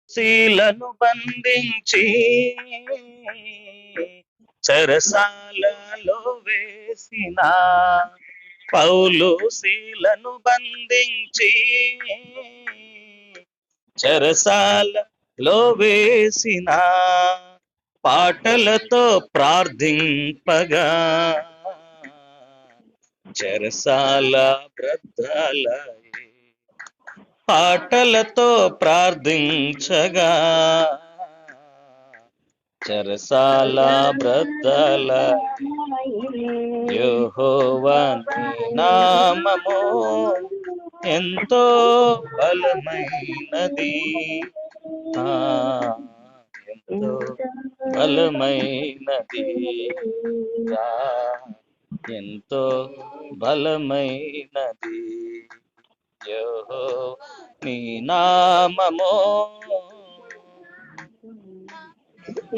శీలను బంధించి చెరసాలలో వేసిన పౌలు శీలను బంధించి చెరసాలలో వేసిన పాటలతో ప్రార్థింపగా చెరసాల బ్రద్దలై పాటలతో ప్రార్థించగా చెరసాల బ్రద్దలై యెహోవా నీ నామము ఎంతో బలమైనది, ఎంతో బలమైనది, ఎంతో బలమైనది. యెహోవా నీ నామము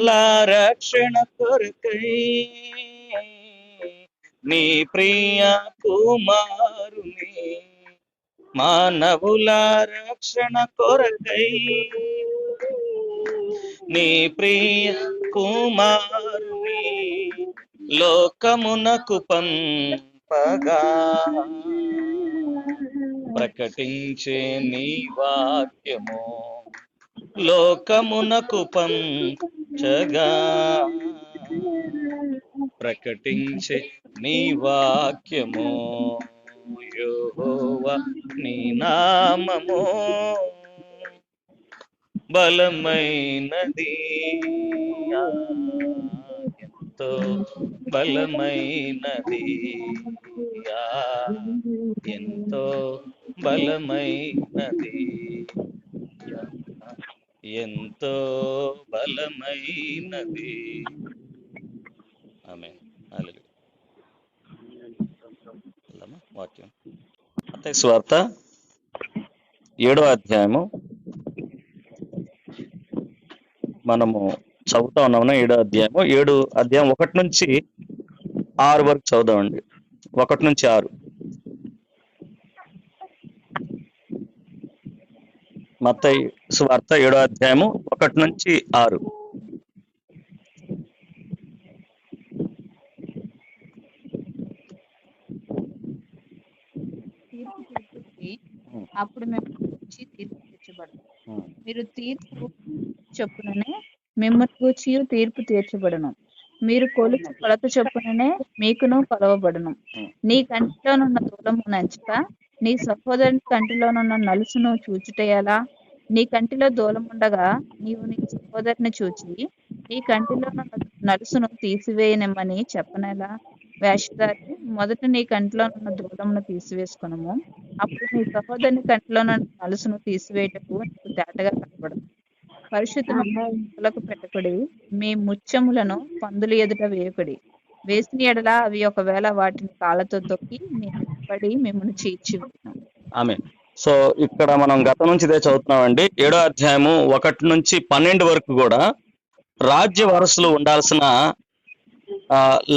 లా రక్షణ కొరకై నీ ప్రియ కుమారుని మానవుల రక్షణ కొరకై నీ ప్రియ కుమారుని లోకమునకు పంపగా ప్రకటించే నీ వాక్యము లోకమునకు పంచగా ప్రకటించే నీ వాక్యము యెహోవా నీ నామము బలమైనది, ఎంతో బలమైనది, ఎంతో బలమైనది, ఎంతో బలమైనది. ఆమేన్. హల్లెలూయా. వాక్యం మత్తయి సువార్త 7వ అధ్యాయము మనము చదువుతా ఉన్నాము. 7వ అధ్యాయము 1 నుంచి 6 వరకు చదువుదామండి. 1 నుంచి 6. మత్తయి సువార్త 7వ అధ్యాయము 1 నుంచి 6. అప్పుడు మేము తీర్పు తీర్చబడము. మీరు తీర్పు చొప్పుననే మిమ్మల్ని గూర్చి తీర్పు తీర్చబడను. మీరు కొలుచు కొలత చొప్పుననే మీకును కొలవబడును. నీ కంటిలోనున్న దూలము నంచక నీ సహోదరుని కంటిలోనున్న నలుసును చూచుటయాలా? నీ కంటిలో దూలముండగా నీవు నీ సహోదరుని చూచి నీ కంటిలోనున్న నలుసును తీసివేయనిమ్మని చెప్పనేలా? వేషధారి, మొదట నీ కంటిలోనున్న దూలమును తీసివేసుకునము, అప్పుడు నీ సహోదరుని కంటిలోనున్న నలుసును తీసివేయటకు నీకు తేటగా కనబడదు. పరిశుద్ధములకు పెట్టకుడి, మీ ముత్యములను పందుల ఎదుట వేయకుడి. వేసిన ఎడల అవి ఒకవేళ వాటిని కాళ్ళతో తొక్కి పడి మిమ్మల్ని చీల్చివేయును. ఆమేన్. సో ఇక్కడ మనం గత నుంచి ఇదే చదువుతున్నామండి. 7వ అధ్యాయము 1 నుంచి 12 వరకు కూడా రాజ్య వారసులు ఉండాల్సిన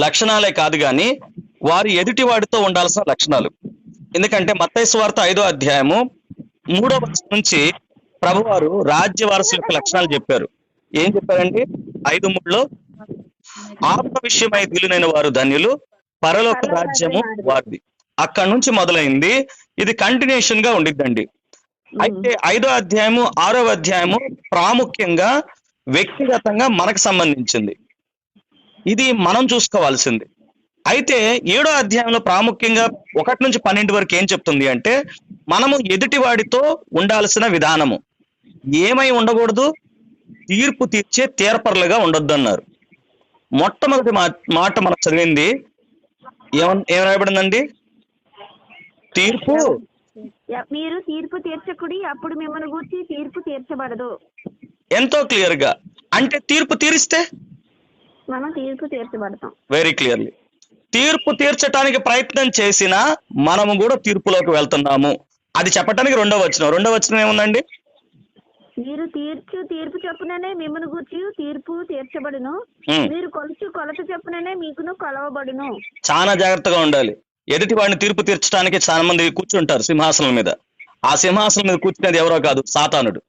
లక్షణాలే కాదు కానీ వారి ఎదుటి వాడితో ఉండాల్సిన లక్షణాలు. ఎందుకంటే మత్తయి సువార్త 5వ అధ్యాయము 3వ వచనం నుంచి ప్రభువారు రాజ్య వారసుల యొక్క లక్షణాలు చెప్పారు. ఏం చెప్పారండి? 5:3లో ఆత్మ విషయమై దిలునైన వారు ధన్యులు, పరలోక రాజ్యము వారిది. అక్కడి నుంచి మొదలైంది. ఇది కంటిన్యూషన్ గా ఉండిద్దండి. అయితే 5వ అధ్యాయము 6వ అధ్యాయము ప్రాముఖ్యంగా వ్యక్తిగతంగా మనకు సంబంధించింది. ఇది మనం చూసుకోవాల్సింది. అయితే 7వ అధ్యాయంలో ప్రాముఖ్యంగా 1 నుంచి 12 వరకు ఏం చెప్తుంది అంటే మనము ఎదుటి వాడితో ఉండాల్సిన విధానము ఏమై ఉండకూడదు? తీర్పు తీర్చే తీర్పర్లుగా ఉండొద్దు అన్నారు. మొట్టమొదటి మాట మనం చదివింది ఏం రాయబడిందండి? తీర్పు మీరు తీర్పు తీర్చకుడి, అప్పుడు మిమ్మల్ని గూర్చి తీర్పు తీర్చబడదు. ఎంతో క్లియర్ గా. అంటే తీర్పు తీరిస్తే మనం తీర్పు తీర్చబడతాం. Very clearly. తీర్పు తీర్చడానికి ప్రయత్నం చేసినా మనము కూడా తీర్పులోకి వెళ్తున్నాము. అది చెప్పడానికి 2వ వచనం. 2వ వచనం ఏముందండి? మీరు తీర్పు చొప్పుననే మిమ్మల్ని గూర్చి తీర్పు తీర్చబడును, మీరు కొలుచు కొలత చొప్పుననే మీకును కొలవబడును. చాలా జాగ్రత్తగా ఉండాలి. ఎదుటి వాడిని తీర్పు తీర్చడానికి చాలా మంది కూర్చుంటారు సింహాసనం మీద. ఆ సింహాసనం మీద కూర్చునేది ఎవరో కాదు, సాతానుడు.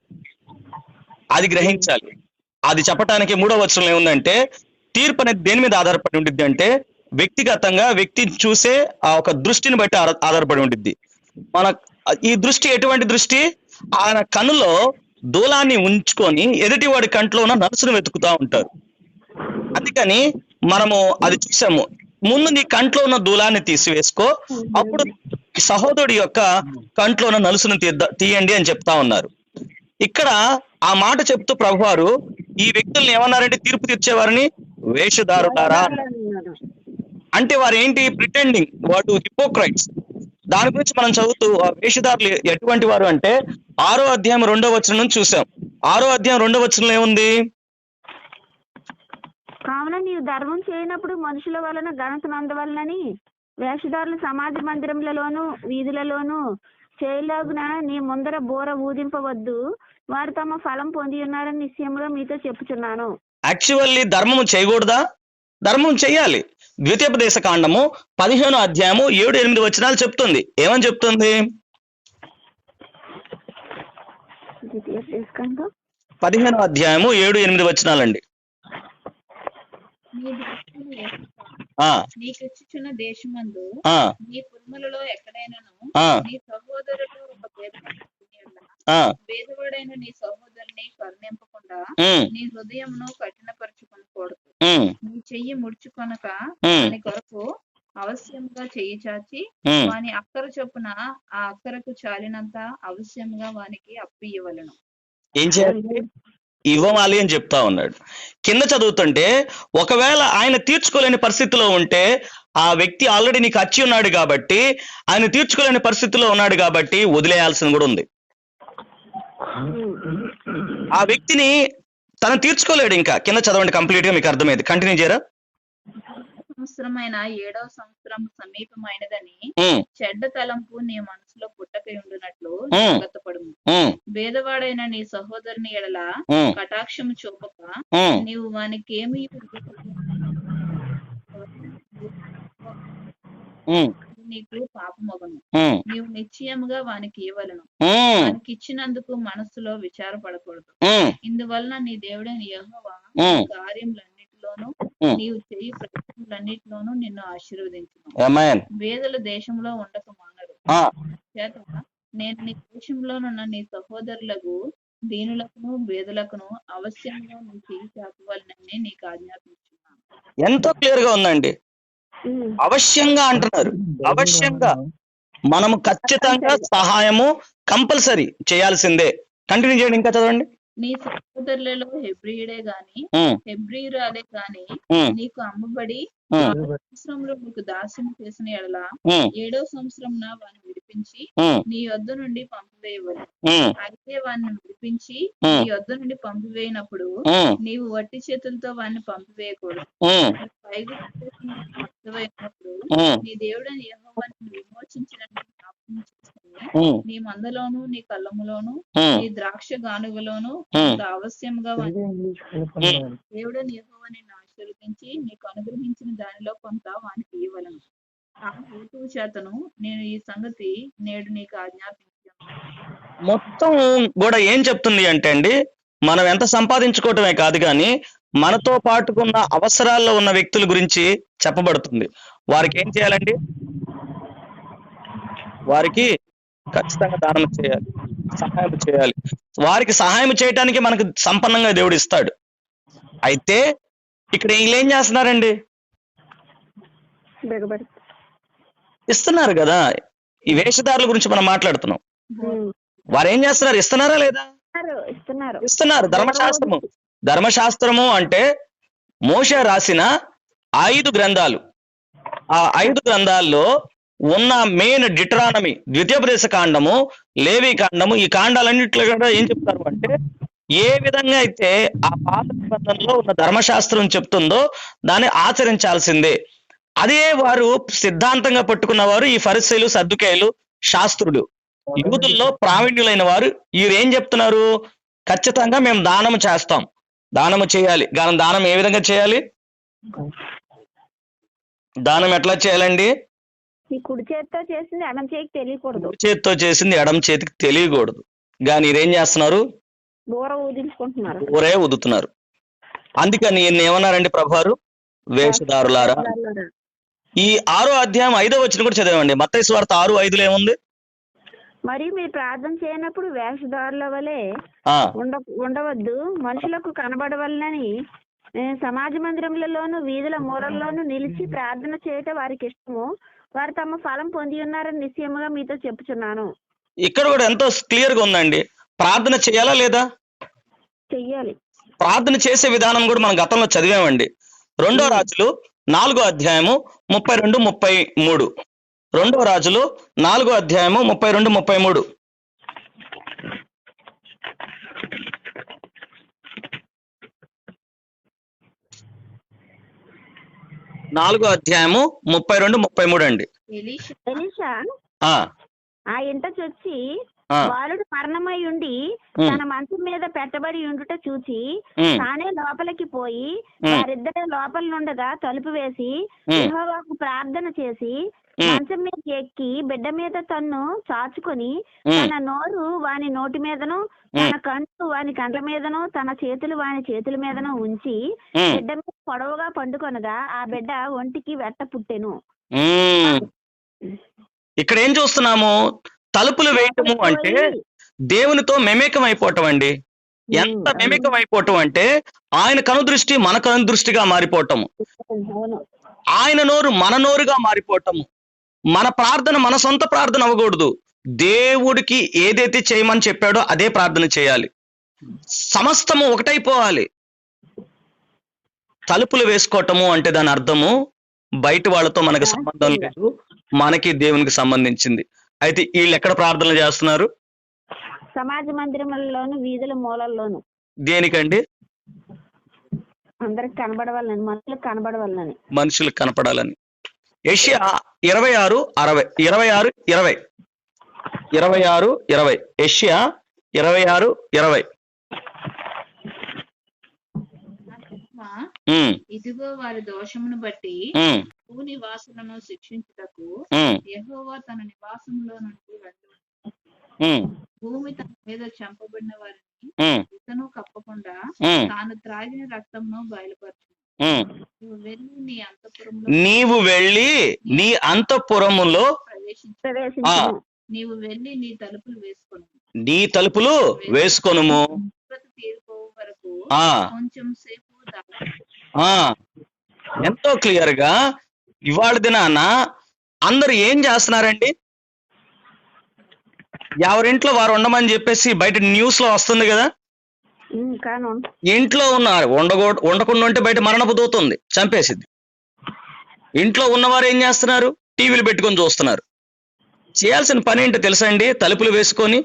అది గ్రహించాలి. అది చెప్పటానికి 3వ వచనంలో ఏముందంటే తీర్పు అనేది దేని మీద ఆధారపడి ఉండిద్ది అంటే వ్యక్తిగతంగా వ్యక్తిని చూసే ఆ ఒక దృష్టిని బట్టి ఆధారపడి ఉండిద్ది. మన ఈ దృష్టి ఎటువంటి దృష్టి? ఆయన కన్నులో దూలాన్ని ఉంచుకొని ఎదుటివాడి కంట్లో ఉన్న నలుసును వెతుకుతా ఉంటారు. అందుకని మనము అది చూసాము. ముందు నీ కంట్లో ఉన్న దూలాన్ని తీసివేసుకో, అప్పుడు సహోదరుడి యొక్క కంట్లో ఉన్న నలుసును తీయండి అని చెప్తా ఉన్నారు. ఇక్కడ ఆ మాట చెప్తూ ప్రభువారు ఈ వ్యక్తుల్ని ఏమన్నారంటే తీర్పు తీర్చేవారిని వేషధారులారా. అంటే వారు ఏంటి? ప్రిటెండింగ్, వాడు హిపోక్రైట్స్. దాని గురించి మనం చదువుతూ ఆ వేషధారులు ఎటువంటి వారు అంటే 6వ అధ్యాయం 2వ వచనం నుంచి చూసాం. 6వ అధ్యాయం 2వ వచనంలో ఏముంది? కావున నీవు ధర్మం చేయనప్పుడు మనుషుల వలన ఘనత నందవలనని వేషధారులు సమాజ మందిరములలోను వీధులలోను చేయలాగున నీ ముందర బోర ఊదింపవద్దు, వారు తమ ఫలం పొంది ఉన్నారని నిశ్చయముగా మీతో చెప్పుచున్నాను. యాక్చువల్లీ ధర్మము చేయకూడదా? ధర్మం చెయ్యాలి. ద్వితీయోపదేశ కాండము 15వ అధ్యాయము 7-8 వచనాలు చెప్తుంది. ఏమని చెప్తుంది? 15వ అధ్యాయము 7-8 వచనాలండి. నీకిచ్చుచున్న దేశమందు నీ పురములలో ఎక్కడైనాను నీ సహోదరుడు ఒక పేదవాడైన నీ సహోదరుని కరుణింపకుండా నీ హృదయమును కఠినపరుచుకొనకూడదు. నీ చెయ్యి ముడుచుకొనక దాని కొరకు అవశ్యంగా చెయ్యి చాచి వాని అక్కర చొప్పున ఆ అక్కరకు చాలినంత అవశ్యంగా వానికి అప్పు ఇవ్వవలెను. ఏం చేయాలి? ఇవ్వాలి అని చెప్తా ఉన్నాడు. కింద చదువుతుంటే ఒకవేళ ఆయన తీర్చుకోలేని పరిస్థితిలో ఉంటే ఆ వ్యక్తి ఆల్రెడీ నీకు అచ్చి ఉన్నాడు కాబట్టి, ఆయన తీర్చుకోలేని పరిస్థితిలో ఉన్నాడు కాబట్టి వదిలేయాల్సింది కూడా ఉంది. ఆ వ్యక్తిని తను తీర్చుకోలేడు. ఇంకా కింద చదవండి, కంప్లీట్ గా మీకు అర్థమైంది. కంటిన్యూ చేయరా? సంవత్సరమైన 7వ సంవత్సరం సమీపమైనదని చెడ్డ తలంపు నీ మనసులో పుట్టకై ఉండునట్లు జాగ్రత్తపడుము. భేదవాడైన నీ సహోదరుని ఎడల కటాక్షము చూపక నీవు వానికేమి నీకు పాపమగును. నీవు నిశ్చయముగా వానికి ఇవ్వలను. వానికి ఇచ్చినందుకు మనస్సులో విచారపడకూడదు. ఇందువలన నీ దేవుడైన యెహోవా కార్యములన్నిటిలోనూ నీవు చేయి ప్రయత్నములన్నిటిలోనూ నిన్ను ఆశీర్వదించును. వేదల దేశంలో ఉండక మానరు. చేత నేను నీ దేశంలోనున్న నీ సహోదరులకు దీనులకును వేదులకును అవశ్యంగా నీ చేయి చాపవలనని నీకు ఆజ్ఞాపించున్నాను. ఎంతో క్లియర్ గా ఉందండి. అవశ్యంగా అంటున్నారు. అవశ్యంగా మనము ఖచ్చితంగా సహాయము కంపల్సరీ చేయాల్సిందే. కంటిన్యూ చేయండి, ఇంకా చదవండి. నీ సహోదరులలో హెబ్రీయుడే గాని హెబ్రీయురాలే గాని నీకు అమ్మబడి 6వ సంవత్సరంలో నీకు దాస్యం చేసిన ఎడల 7వ సంవత్సరం వాడిని విడిపించి నీ యొద్ద నుండి పంపివేయవలెను. అయితే వాడిని విడిపించి నీ యొద్ద నుండి పంపివేయినప్పుడు నీవు వట్టి చేతులతో వాడిని పంపివేయకూడదు. పంపివేయినప్పుడు నీ దేవుడైన యెహోవా నిన్ను విమోచించినట్టు జ్ఞాపకం చేసుకుని నీ మందలోను నీ కళ్ళములోను నీ ద్రాక్ష గానుగలోను అవశ్యంగా దేవుడైన యెహోవా నిన్ను ఆశీర్వదించి నీకు అనుగ్రహించిన దానిలో కొంత వానికి ఇవ్వలను. ఆ హేతువు చేతను నేను ఈ సంగతి నేడు నీకు ఆజ్ఞాపించాను. మొత్తం కూడా ఏం చెప్తుంది అంటే అండి, మనం ఎంత సంపాదించుకోవటమే కాదు కానీ మనతో పాటుకున్న అవసరాల్లో ఉన్న వ్యక్తుల గురించి చెప్పబడుతుంది. వారికి ఏం చేయాలండి? వారికి ఖచ్చితంగా దానం చేయాలి, సహాయం చేయాలి. వారికి సహాయం చేయటానికి మనకు సంపన్నంగా దేవుడు ఇస్తాడు. అయితే ఇక్కడ వీళ్ళు ఏం చేస్తున్నారండి? ఇస్తున్నారు కదా. ఈ వేషధారుల గురించి మనం మాట్లాడుతున్నాం. వారు ఏం చేస్తున్నారు? ఇస్తున్నారా లేదా? ఇస్తున్నారు. ధర్మశాస్త్రము అంటే మోషే రాసిన 5 గ్రంథాలు. ఆ 5 గ్రంథాల్లో ఉన్న మెయిన్ డిట్రానమీ, ద్వితీయోపదేశ కాండము, లేవి కాండము, ఈ కాండాలన్నింటిలో కూడా ఏం చెప్తారు అంటే ఏ విధంగా అయితే ఆ పాత నిబంధనలో ఉన్న ధర్మశాస్త్రం చెప్తుందో దాన్ని ఆచరించాల్సిందే. అదే వారు సిద్ధాంతంగా పట్టుకున్న వారు ఈ ఫరిసీయులు, సద్దుకేయులు, శాస్త్రులు. యూదుల్లో ప్రావీణ్యులైన వారు వీరు ఏం చెప్తున్నారు? ఖచ్చితంగా మేము దానము చేస్తాం, దానము చేయాలి. కానీ దానం ఏ విధంగా చేయాలి? దానం ఎట్లా చేయాలండి? కుడి చేతితో చేసింది ఎడమ చేతికి తెలియకూడదు. కుడి చేతితో చేసింది ఎడమ చేతికి తెలియకూడదు. కానీ మీరేం చేస్తున్నారు? బోర ఊదించుకుంటున్నారు. ఊరే ఊదుతున్నారు. అందుకని ఏమన్నారండి ప్రభువారు? వేషధారులారా. ఈ 6వ అధ్యాయం 5వ వచనం కూడా చదివామండి. మత్తయి సువార్త 6:5 ఏముంది? మరి మీరు ప్రార్థన చేయనప్పుడు వేషధారుల వలె ఉండవద్దు, మనుషులకు కనబడవలనని సమాజ మందిరములలోను వీధుల మూలల్లోనూ నిలిచి ప్రార్థన చేయటం వారికి ఇష్టము, వారు తమ ఫలం పొంది ఉన్నారని నిశ్చయముగా మీతో చెప్పుచున్నాను. ఇక్కడ కూడా ఎంతో క్లియర్ గా ఉందండి. ప్రార్థన చేయాలా లేదా? చెయ్యాలి. ప్రార్థన చేసే విధానం కూడా మనం గతంలో చదివామండి. 2వ రాజులు 4వ అధ్యాయము 32-33. 2వ రాజులు 4వ అధ్యాయము 32-33. 4వ అధ్యాయము 32-33 అండి. ఎలీషా ఆ ఇంట చొచ్చి బాలుడు మరణమై ఉండి తన మంచం మీద పెట్టబడి ఉండుట చూచి తానే లోపలికి పోయి వారిద్దరే లోపల నుండగా తలుపు వేసి యెహోవాకు ప్రార్థన చేసి మంచం మీద ఎక్కి బిడ్డ మీద తన్ను చాచుకొని తన నోరు వాని నోటి మీదను తన కంట్లు వాని కండ్ల మీదను తన చేతులు వాని చేతుల మీదను ఉంచి బిడ్డ మీద పొడవుగా పండుకొనగా ఆ బిడ్డ ఒంటికి వెట్ట పుట్టెను. ఇక్కడ ఏం చూస్తున్నాము? తలుపులు వేయటము అంటే దేవునితో మెమేకం అయిపోవటం అండి. ఎంత మెమేకం అయిపోవటం అంటే ఆయన కనుదృష్టి మన కనుదృష్టిగా మారిపోవటము, ఆయన నోరు మన నోరుగా మారిపోవటము, మన ప్రార్థన మన సొంత ప్రార్థన అవ్వకూడదు. దేవుడికి ఏదైతే చేయమని చెప్పాడో అదే ప్రార్థన చేయాలి. సమస్తము ఒకటైపోవాలి. తలుపులు వేసుకోవటము అంటే దాని అర్థము బయట వాళ్ళతో మనకి సంబంధం లేదు, మనకి దేవునికి సంబంధించింది. అయితే వీళ్ళు ఎక్కడ ప్రార్థనలు చేస్తున్నారు? సమాజ మందిరములలోను వీధుల మూలల్లోను. దేనికండి? అందరికి కనబడవాలని, మనుషులకు కనబడవాలని, మనుషులకు కనపడాలని. యెషయా 26:60 26:20 26:20 యెషయా 26:20. ఇదిగో వారి దోషమును బట్టి భూనివాసులను శిక్షించుటకు యెహోవా తన నివాసంలో నుండి వెళ్ళి భూమి తన మీద చంపబడిన వారిని ఇతను కప్పకుండా తాను త్రాగిన రక్తమును బయలుపరచు. నీవు వెళ్ళి నీ అంతఃపురములో నీవు వెళ్ళి నీ తలుపులు వేసుకొను, నీ తలుపులు వేసుకొనుము. తీర్పు వరకు కొంచెం సేపు ఎంతో క్లియర్ గా ఇవాళ దినాన అందరు ఏం చేస్తున్నారండి? ఎవరింట్లో వారు ఉండమని చెప్పేసి బయట న్యూస్ లో వస్తుంది కదా. ఇంట్లో ఉన్నారు ఉండకుండా ఉంటే బయట మరణపు దూతుంది, చంపేసిద్ది. ఇంట్లో ఉన్నవారు ఏం చేస్తున్నారు? టీవీలు పెట్టుకొని చూస్తున్నారు. చేయాల్సిన పని ఏంటో తెలుసా అండి? తలుపులు వేసుకొని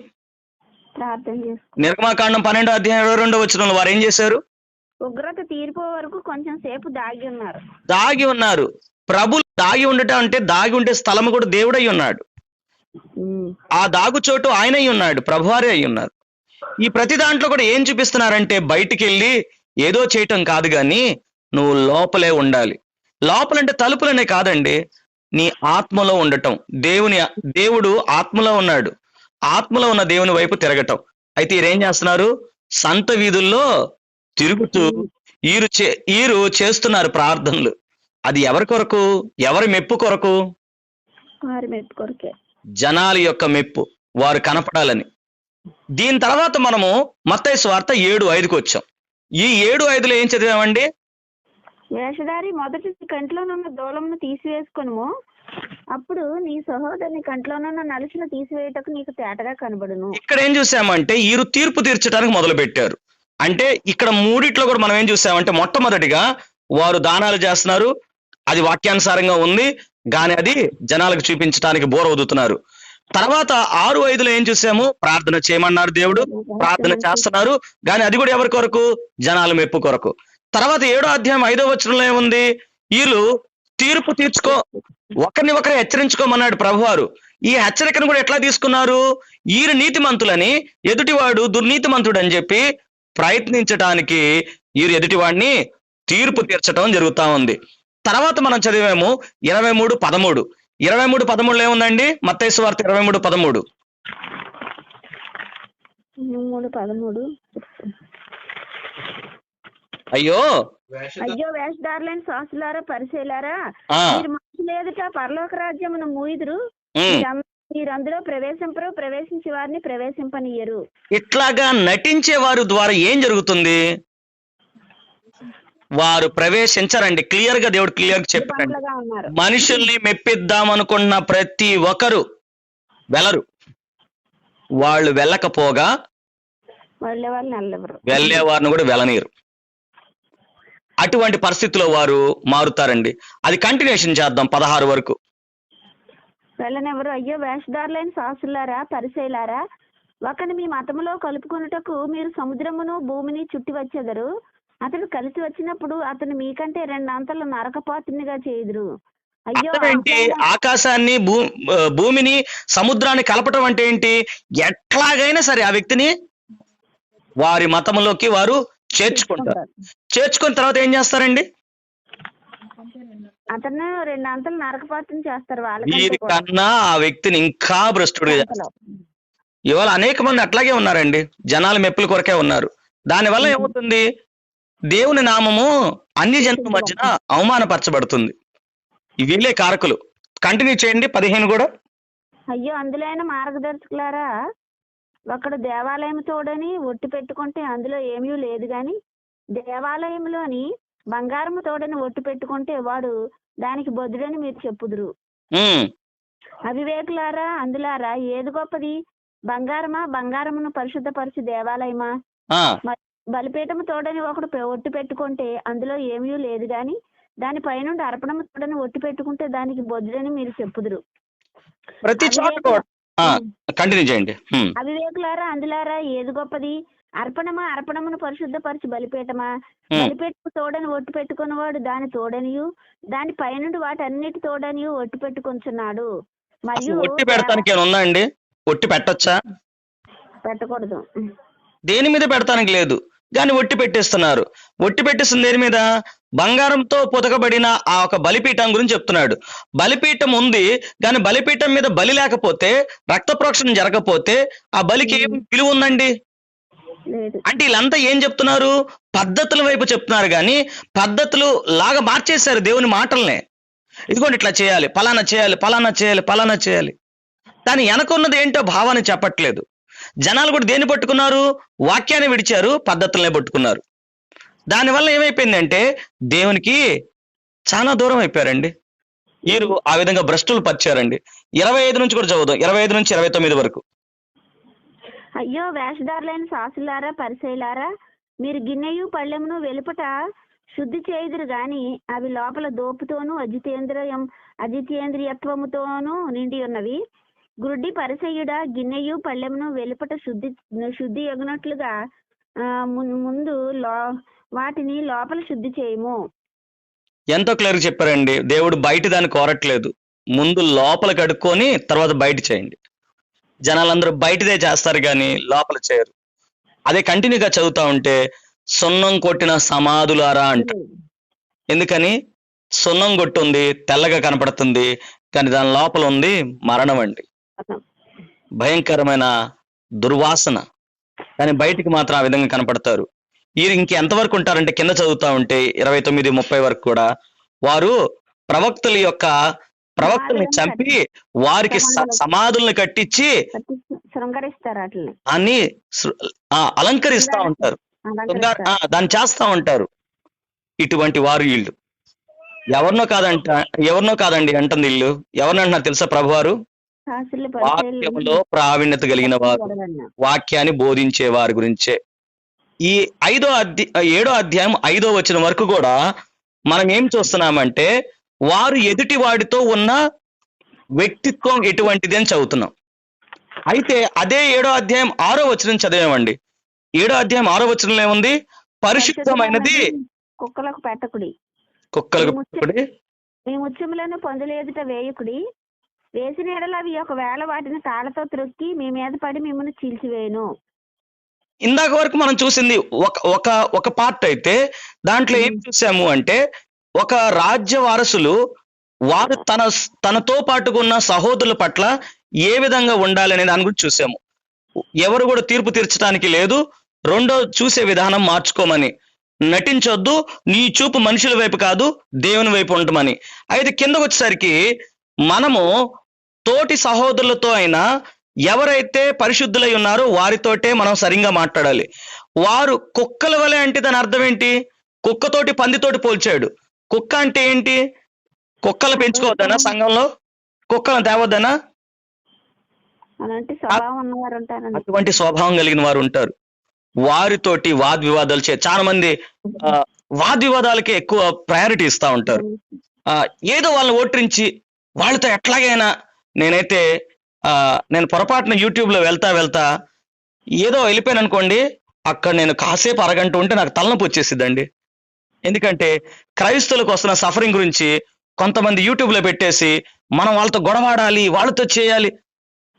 నిర్గమాకాండం 12వ అధ్యాయం 22వ వచనంలో వారు ఏం చేశారు? ఉగ్రత తీర్పు వరకు కొంచెం సేపు దాగి ఉన్నారు. ప్రభు దాగి ఉండటం అంటే దాగి ఉండే స్థలం కూడా దేవుడై ఉన్నాడు. ఆ దాగు చోటు ఆయనై ఉన్నాడు, ప్రభువారే అయి ఉన్నారు. ఈ ప్రతి దాంట్లో కూడా ఏం చూపిస్తున్నారంటే బయటికి వెళ్ళి ఏదో చేయటం కాదు కానీ నువ్వు లోపలే ఉండాలి. లోపలంటే తలుపులనే కాదండి, నీ ఆత్మలో ఉండటం. దేవుడు ఆత్మలో ఉన్నాడు, ఆత్మలో ఉన్న దేవుని వైపు తిరగటం. అయితే వీరేం చేస్తున్నారు? సంత వీధుల్లో తిరుగుతూ ఈరు చేస్తున్నారు ప్రార్థనలు. అది ఎవరి కొరకు? ఎవరి మెప్పు కొరకు? జనాల యొక్క మెప్పు, వారు కనపడాలని. దీని తర్వాత మనము మత్తయి సువార్త 7:5కి వచ్చాం. ఈ 7:5లో ఏం చదివామండి? వేషధారి మొదటి కంట్లోనున్న దూలమును తీసివేసుకొనుము, అప్పుడు నీ సహోదరుని కంట్లోనున్న నలుసును తీసివేయటకు నీకు తేటగా కనబడును. ఇక్కడ ఏం చూసామంటే వీరు తీర్పు తీర్చడానికి మొదలు పెట్టారు. అంటే ఇక్కడ మూడిట్లో కూడా మనం ఏం చూసామంటే మొట్టమొదటిగా వారు దానాలు చేస్తున్నారు, అది వాక్యానుసారంగా ఉంది, కానీ అది జనాలకు చూపించడానికి బోర వదుతున్నారు. తర్వాత 6:5లో ఏం చూసాము? ప్రార్థన చేయమన్నారు దేవుడు, ప్రార్థన చేస్తున్నారు, కానీ అది కూడా ఎవరి కొరకు? జనాల మెప్పు కొరకు. తర్వాత 7వ అధ్యాయం 5వ వచనంలో ఏముంది? వీళ్ళు తీర్పు తీర్చుకో, ఒకరిని ఒకరు హెచ్చరించుకోమన్నాడు ప్రభువారు. ఈ హెచ్చరికను కూడా ఎట్లా తీసుకున్నారు? వీరు నీతిమంతులని, ఎదుటివాడు దుర్నీతిమంతుడు అని చెప్పి ప్రయత్నించడానికి వీరు ఎదుటివాడిని తీర్పు తీర్చడం జరుగుతా ఉంది. తర్వాత మనం చదివాము 23:13. 23:13 ఏముందండి? మత్తయి సువార్త 23:13. 3:13 అయ్యో అయ్యో వేషధారులైన శాస్త్రులారా పరిసయ్యులారా, ఆ మీరు మనుషుల ఎదుట పరలోక రాజ్యమును మూయుదురు, ఉమ్. మీరు అందులో ప్రవేశింపరు, ప్రవేశించే వారిని ప్రవేశింపనియ్యరు. ఇట్లాగా నటించే వారి ద్వారా ఏం జరుగుతుంది? వారు ప్రవేశించరండి. క్లియర్ గా దేవుడు క్లియర్ గా చెప్పారండి. పనులుగా ఉన్నారు. మనుషుల్ని మెప్పిద్దాం అనుకున్న ప్రతి ఒక్కరు వెళ్ళరు. వాళ్ళు వెళ్ళకపోగా వాళ్ళే వాళ్ళు నెల్లెవరు. వెళ్ళే వారిని కూడా వెళ్ళనీరు. అటువంటి పరిస్థితిలో వారు మారుతారండి. అది కంటిన్యూషన్ చేద్దాం 16 వరకు. వెళ్ళనెవరు. అయ్యో వేషధారులైన శాస్త్రులారా పరిసయ్యులారా, ఒకని మీ మతములో కలుపుకొనుటకు మీరు సముద్రమును భూమిని చుట్టి వచ్చెదరు. అతడు కలిసి వచ్చినప్పుడు అతను మీకంటే 2 అంతలు నరకపాత్రునిగా చేయుదురు. అయ్యో అర్థం ఏంటి? ఆకాశాన్ని భూమిని సముద్రాన్ని కలపటం అంటే ఏంటి? ఎట్లాగైనా సరే ఆ వ్యక్తిని వారి మతంలోకి వారు చేర్చుకుంటారు. చేర్చుకున్న తర్వాత ఏం చేస్తారండి? అతను 2 అంతలు నరకపాత్రుని చేస్తారు. వాళ్ళకంటే కూడా. వీరికన్నా ఆ వ్యక్తిని ఇంకా భ్రష్టుడిగా చేస్తారు. ఇవాళ అనేక మంది అట్లాగే ఉన్నారండి. జనాల మెప్పుల కొరకే ఉన్నారు. దానివల్ల ఏమవుతుంది? దేవుని నామము అన్ని జనుల మధ్యన అవమానపరచబడుతుంది. వీళ్ళే కారకులు. కంటిన్యూ చేయండి 15 కూడా. అయ్యో అందులో మార్గదర్శకులారా, ఒకడు దేవాలయం తోడని ఒట్టు పెట్టుకుంటే అందులో ఏమీ లేదు గాని, దేవాలయంలోని బంగారము తోడని ఒట్టు పెట్టుకుంటే వాడు దానికి బొద్దుడని మీరు చెప్పుదురు. అవివేకులారా అందులారా, ఏది గొప్పది? బంగారమా? బంగారమును పరిశుద్ధపరచు దేవాలయమా? బలిపీఠము తోడని ఒకడు ఒట్టు పెట్టుకుంటే అందులో ఏమీ లేదు గాని, దాని పైనుండి అర్పణము తోడని ఒట్టు పెట్టుకుంటే దానికి బొద్దుడని మీరు చెప్పుదురు. ప్రతి చోట కంటిన్యూ చేయండి. అవివేకులారా అందులారా, ఏది గొప్పది? అర్పణమా? అర్పణమును పరిశుద్ధపరచు బలిపీఠమా? బలిపీఠము తోడని ఒట్టు పెట్టుకున్నవాడు దాని తోడనియు దాని పైనుండి వాటన్నిటి తోడనియు ఒట్టు పెట్టుకొంచున్నాడు. మరియు ఒట్టి పెడతానికి ఏమైనా ఉందా అండి? ఒట్టి పెట్టొచ్చా? పెట్టకూడదు. దేని మీద పెడతానికి లేదు, కానీ ఒట్టి పెట్టిస్తున్నారు. ఒట్టి పెట్టిస్తుంది దేని మీద? బంగారంతో పొదకబడిన ఆ ఒక బలిపీఠం గురించి చెప్తున్నాడు. బలిపీఠం ఉంది, కానీ బలిపీఠం మీద బలి లేకపోతే, రక్త ప్రోక్షణ జరగకపోతే ఆ బలికి ఏం విలువ ఉందండి? అంటే వీళ్ళంతా ఏం చెప్తున్నారు? పద్ధతుల వైపు చెప్తున్నారు, కానీ పద్ధతులు లాగా మార్చేశారు దేవుని మాటల్నే. ఇదిగోండి ఇట్లా చేయాలి, ఫలానా చేయాలి, ఫలానా చేయాలి, ఫలానా చేయాలి. కానీ వెనకున్నది ఏంటో భావాన్ని చెప్పట్లేదు. జనాలు కూడా దేన్ని పట్టుకున్నారు? వాక్యాన్ని విడిచారు, పద్ధతులనే పట్టుకున్నారు. దానివల్ల ఏమైపోయిందంటే దేవునికి చాలా దూరం అయిపోయారండి. వీరు ఆ విధంగా భ్రష్టులు పరిచారండి. 25 నుంచి కూడా చదువుదాం, 25 నుంచి 29 వరకు. అయ్యో వేషధారులైన శాస్త్రులారా పరిసయ్యులారా, మీరు గిన్నెయు పళ్ళెమును వెలుపట శుద్ధి చేయుదురు గాని అవి లోపల దోపుతోనూ అజితేంద్రియత్వముతోనూ నిండి ఉన్నవి. గుడ్డి పరిసయ్యుడా, గిన్నెయు పళ్ళెమును వెలుపట శుద్ధి ఎగునట్లుగా ముందు వాటిని లోపల శుద్ధి చేయము. ఎంతో క్లియర్ చెప్పారండి. దేవుడు బయట దాన్ని కోరట్లేదు, ముందు లోపల కడుక్కొని తర్వాత బయట చేయండి. జనాలందరూ బయటదే చేస్తారు కానీ లోపల చేయరు. అదే కంటిన్యూగా చదువుతా ఉంటే సున్నం కొట్టిన సమాధులారా అంట. ఎందుకని? సున్నం కొట్టుంది, తెల్లగా కనపడుతుంది, కానీ దాని లోపల ఉంది మరణం అండి, భయంకరమైన దుర్వాసన. కానీ బయటికి మాత్రం ఆ విధంగా కనపడతారు. వీరు ఇంకెంతవరకు ఉంటారంటే కింద చదువుతా ఉంటే 29-30 వరకు కూడా వారు ప్రవక్తల్ని చంపి వారికి సమాధుల్ని కట్టించి అన్ని అలంకరిస్తా ఉంటారు, దాన్ని చేస్తా ఉంటారు. ఇటువంటి వారు వీళ్ళు. ఎవరినో కాదండి అంటుంది వీళ్ళు. ఎవరినంటున్నారు తెలుసా? ప్రభువారు వాక్యంలో ప్రావీణ్యత కలిగిన వారు, వాక్యాన్ని బోధించే వారి గురించే. ఈ 7వ అధ్యాయం 5వ వచనం వరకు కూడా మనం ఏం చూస్తున్నామంటే వారు ఎదుటి వాడితో ఉన్న వ్యక్తిత్వం ఎటువంటిది అని చదువుతున్నాం. అయితే అదే 7వ అధ్యాయం 6వ వచనం చదివామండి. 7వ అధ్యాయం 6వ వచనంలో ఏముంది? పరిశుద్ధమైనది కుక్కలకు పెట్టకుడి, మీ ముత్యములను పందుల ఎదుట వేయకుడి, వేసిన ఎడల అవి ఒకవేళ వాటిని తాళతో త్రొక్కి మీ మీద పడి మిమ్మల్ని చీల్చివేయను. ఇందాక వరకు మనం చూసింది ఒక పార్ట్ అయితే, దాంట్లో ఏం చూసాము అంటే ఒక రాజ్య వారసులు వారు తనతో పాటుకున్న సహోదరుల పట్ల ఏ విధంగా ఉండాలి అనే దాని గురించి చూసాము. ఎవరు కూడా తీర్పు తీర్చడానికి లేదు. రెండో చూసే విధానం మార్చుకోమని. నటించొద్దు, నీ చూపు మనుషుల వైపు కాదు దేవుని వైపు ఉండమని. అయితే కిందకు వచ్చేసరికి మనము తోటి సహోదరులతో అయినా ఎవరైతే పరిశుద్ధులై ఉన్నారో వారితోటే మనం సరిగ్గా మాట్లాడాలి. వారు కుక్కల వలె అంటే దాని అర్థం ఏంటి? కుక్కతోటి పందితోటి పోల్చాడు. కుక్క అంటే ఏంటి? కుక్కలు పెంచుకోవద్దనా? సంఘంలో కుక్కలను తేవద్దనా? అలాంటి స్వభావం ఉన్నవారు ఉంటారండి. అటువంటి స్వభావం కలిగిన వారు ఉంటారు. వారితోటి వాద్వివాదాలు చాలా మంది వాద్వివాదాలకే ఎక్కువ ప్రయారిటీ ఇస్తా ఉంటారు. ఏదో వాళ్ళని ఓట్రించి వాళ్ళతో ఎట్లాగైనా నేను పొరపాటున యూట్యూబ్ లో వెళ్తా ఏదో వెళ్ళిపోయాను అనుకోండి, అక్కడ నేను కాసేపు అరగంట ఉంటే నాకు తలనొప్పి వచ్చేసిద్దండి. ఎందుకంటే క్రైస్తవులకు వస్తున్న సఫరింగ్ గురించి కొంతమంది యూట్యూబ్ లో పెట్టేసి మనం వాళ్ళతో గొడవాడాలి, వాళ్ళతో చేయాలి.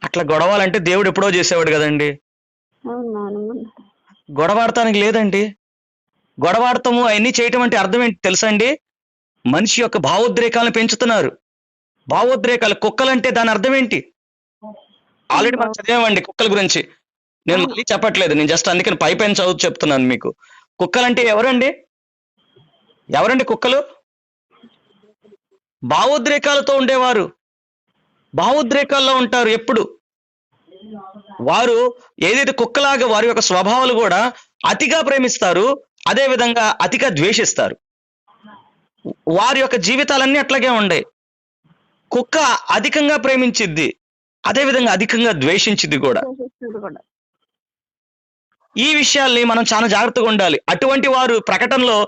అట్లా గొడవాలంటే దేవుడు ఎప్పుడో చేసేవాడు కదండి. గొడవాడటానికి లేదండి. గొడవాడటము అవన్నీ చేయటం అంటే అర్థం ఏంటి తెలుసండి? మనిషి యొక్క భావోద్రేకాలను పెంచుతున్నారు. భావోద్రేకాలు కుక్కలంటే దాని అర్థం ఏంటి? ఆల్రెడీ మనం చదివామండి కుక్కల గురించి. నేను మళ్ళీ చెప్పట్లేదు, నేను జస్ట్ అందుకని పైపైన చదువు చెప్తున్నాను మీకు. కుక్కలంటే ఎవరండి కుక్కలు? భావోద్రేకాలతో ఉండేవారు. భావోద్రేకాల్లో ఉంటారు ఎప్పుడు. వారు ఏదైతే కుక్కలాగా వారి యొక్క స్వభావాలు కూడా అతిగా ప్రేమిస్తారు, అదే విధంగా అతిగా ద్వేషిస్తారు. వారి యొక్క జీవితాలన్నీ అట్లాగే ఉండే. కుక్క అధికంగా ప్రేమించిద్ది, అదే విధంగా అధికంగా ద్వేషించిద్ది కూడా. ఈ విషయాల్ని మనం చాలా జాగ్రత్తగా ఉండాలి. అటువంటి వారు ప్రకటనలో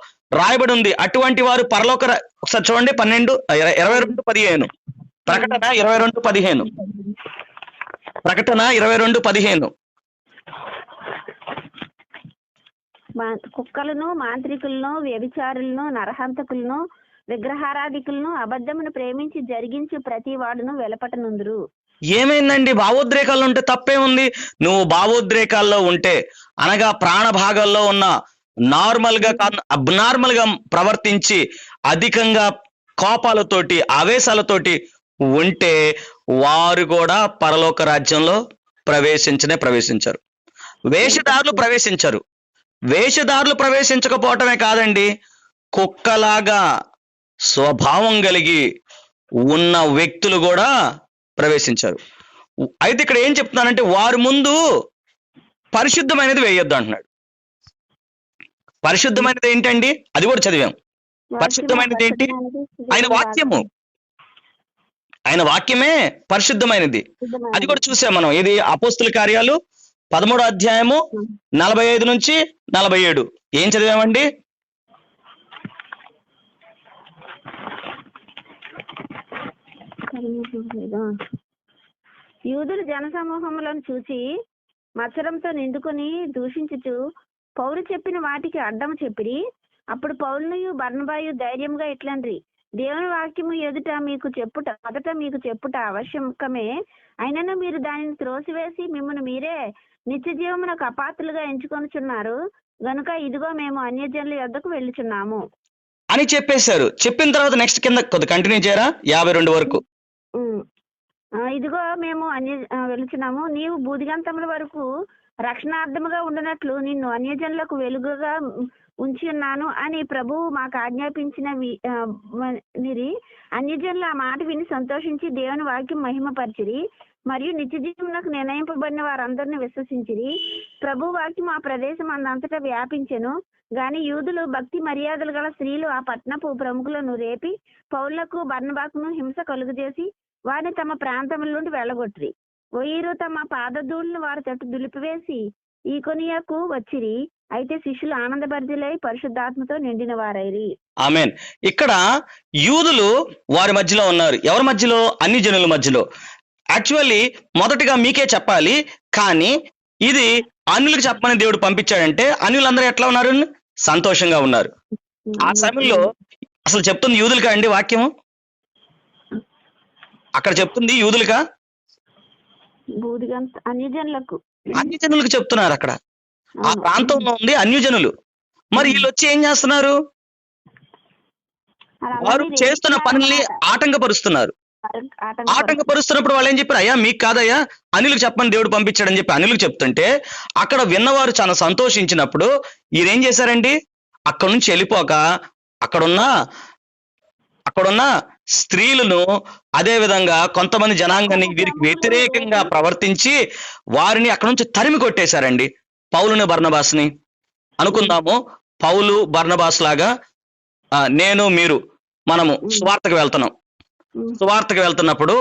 రాయబడి ఉంది. అటువంటి వారు పరలోక ఒకసారి చూడండి 22:15 ప్రకటన 22:15 ప్రకటన 22:15 కుక్కలను, మాంత్రికులను, వ్యభిచారులను, నరహంతకులను, విగ్రహారాధికులను, అబద్ధమును ప్రేమించి జరిగించి ప్రతి వాడును వెలపటనుందురు. ఏమైందండి? భావోద్రేకాల్లో ఉంటే తప్పే ఉంది. నువ్వు భావోద్రేకాల్లో ఉంటే అనగా ప్రాణ భాగాల్లో ఉన్న నార్మల్ గా అబ్నార్మల్ గా ప్రవర్తించి అధికంగా కోపాలతోటి ఆవేశాలతోటి ఉంటే వారు కూడా పరలోక రాజ్యంలో ప్రవేశించరు. వేషధారులు ప్రవేశించరు. వేషధారులు ప్రవేశించకపోవటమే కాదండి, కుక్కలాగా స్వభావం కలిగి ఉన్న వ్యక్తులు కూడా ప్రవేశించారు. అయితే ఇక్కడ ఏం చెప్తున్నానంటే వారి ముందు పరిశుద్ధమైనది వేయొద్దు అంటున్నాడు. పరిశుద్ధమైనది ఏంటండి? అది కూడా చదివాం. పరిశుద్ధమైనది ఏంటి? ఆయన వాక్యము. ఆయన వాక్యమే పరిశుద్ధమైనది. అది కూడా చూసాం మనం. ఇది అపోస్తుల కార్యాలు 13వ అధ్యాయము 45 నుంచి 47 ఏం చదివామండి? యూదులు జనసమూహములను చూసి మత్సరంతో నిండుకొని దూషించుచు పౌలు చెప్పిన వాటికి అడ్డం చెప్పిరి. అప్పుడు పౌలును బర్నబాయు ధైర్యంగా ఇట్లన్రి, దేవుని వాక్యము మొదట మీకు చెప్పుట ఆవశ్యకమే, అయినను మీరు దానిని త్రోసివేసి మిమ్మల్ని మీరే నిత్య జీవమునకు అపాత్రులుగా ఎంచుకొనుచున్నారు గనుక ఇదిగో మేము అన్యజనుల యొద్దకు వెళ్ళుచున్నాము అని చెప్పేశారు. చెప్పిన తర్వాత నెక్స్ట్ కింద కొద్ది కంటిన్యూ చేయరా 52 వరకు. ఇదిగో మేము వెళుచున్నాము, నీవు బూదిగంతముల వరకు రక్షణార్థముగా ఉండనట్లు నిన్ను అన్యజనులకు వెలుగుగా ఉంచి ఉన్నాను అని ప్రభువు మాకు ఆజ్ఞాపించిన అన్యజనులు ఆ మాట విని సంతోషించి దేవుని వాక్యం మహిమపరిచిరి మరియు నిత్య జీవమునకు నిర్ణయింపబడిన వారందరిని విశ్వసించిరి. ప్రభు వాక్యం ఆ ప్రదేశం అంతటా వ్యాపించెను. గాని యూదులు భక్తి మర్యాదలు గల స్త్రీలు ఆ పట్టణపు ప్రముఖులను రేపి పౌలులకు బర్నబాకును హింస కలుగజేసి వారిని తమ ప్రాంతముల నుండి వెళ్ళగొట్టిరి. వీరు తమ పాదధూళిని వారి తట్టు దులిపివేసి ఈకొనియాకు వచ్చిరి. అయితే శిష్యులు ఆనందభరితులై పరిశుద్ధాత్మతో నిండిన వారైరి. ఆమేన్. ఇక్కడ యూదులు వారి మధ్యలో ఉన్నారు. ఎవరి మధ్యలో? అన్ని జనుల మధ్యలో. యాక్చువల్లీ మొదటిగా మీకే చెప్పాలి, కానీ ఇది అన్యులకు చెప్పమని దేవుడు పంపించాడంటే అన్యులందరూ ఎట్లా ఉన్నారు? సంతోషంగా ఉన్నారు. ఆ సమయంలో అసలు చెప్తుంది యూదులుగా అండి వాక్యము? అక్కడ చెప్తుంది యూదులుగా? అన్యజనులకు చెప్తున్నారు. అక్కడ ఆ ప్రాంతంలో ఉంది అన్యజనులు. మరి వీళ్ళు వచ్చి ఏం చేస్తున్నారు? వారు చేస్తున్న పనుల్ని ఆటంకపరుస్తున్నారు. ఆటంకపరుస్తున్నప్పుడు వాళ్ళు ఏం చెప్పారు? అయ్యా మీకు కాదయ్యా, అనిలకు చెప్పని దేవుడు పంపించాడని చెప్పి అనిలకు చెప్తుంటే అక్కడ విన్నవారు చాలా సంతోషించినప్పుడు ఈయన ఏం చేశారండి? అక్కడ నుంచి వెళ్ళిపోక అక్కడున్న స్త్రీలను, అదే విధంగా కొంతమంది జనాంగాన్ని వీరికి వ్యతిరేకంగా ప్రవర్తించి వారిని అక్కడ నుంచి తరిమి కొట్టేశారండి. పౌలుని బర్నబాస్ని అనుకుందాము, పౌలు బర్నబాస్ లాగా నేను మీరు మనము సువార్తకు వెళ్తున్నప్పుడు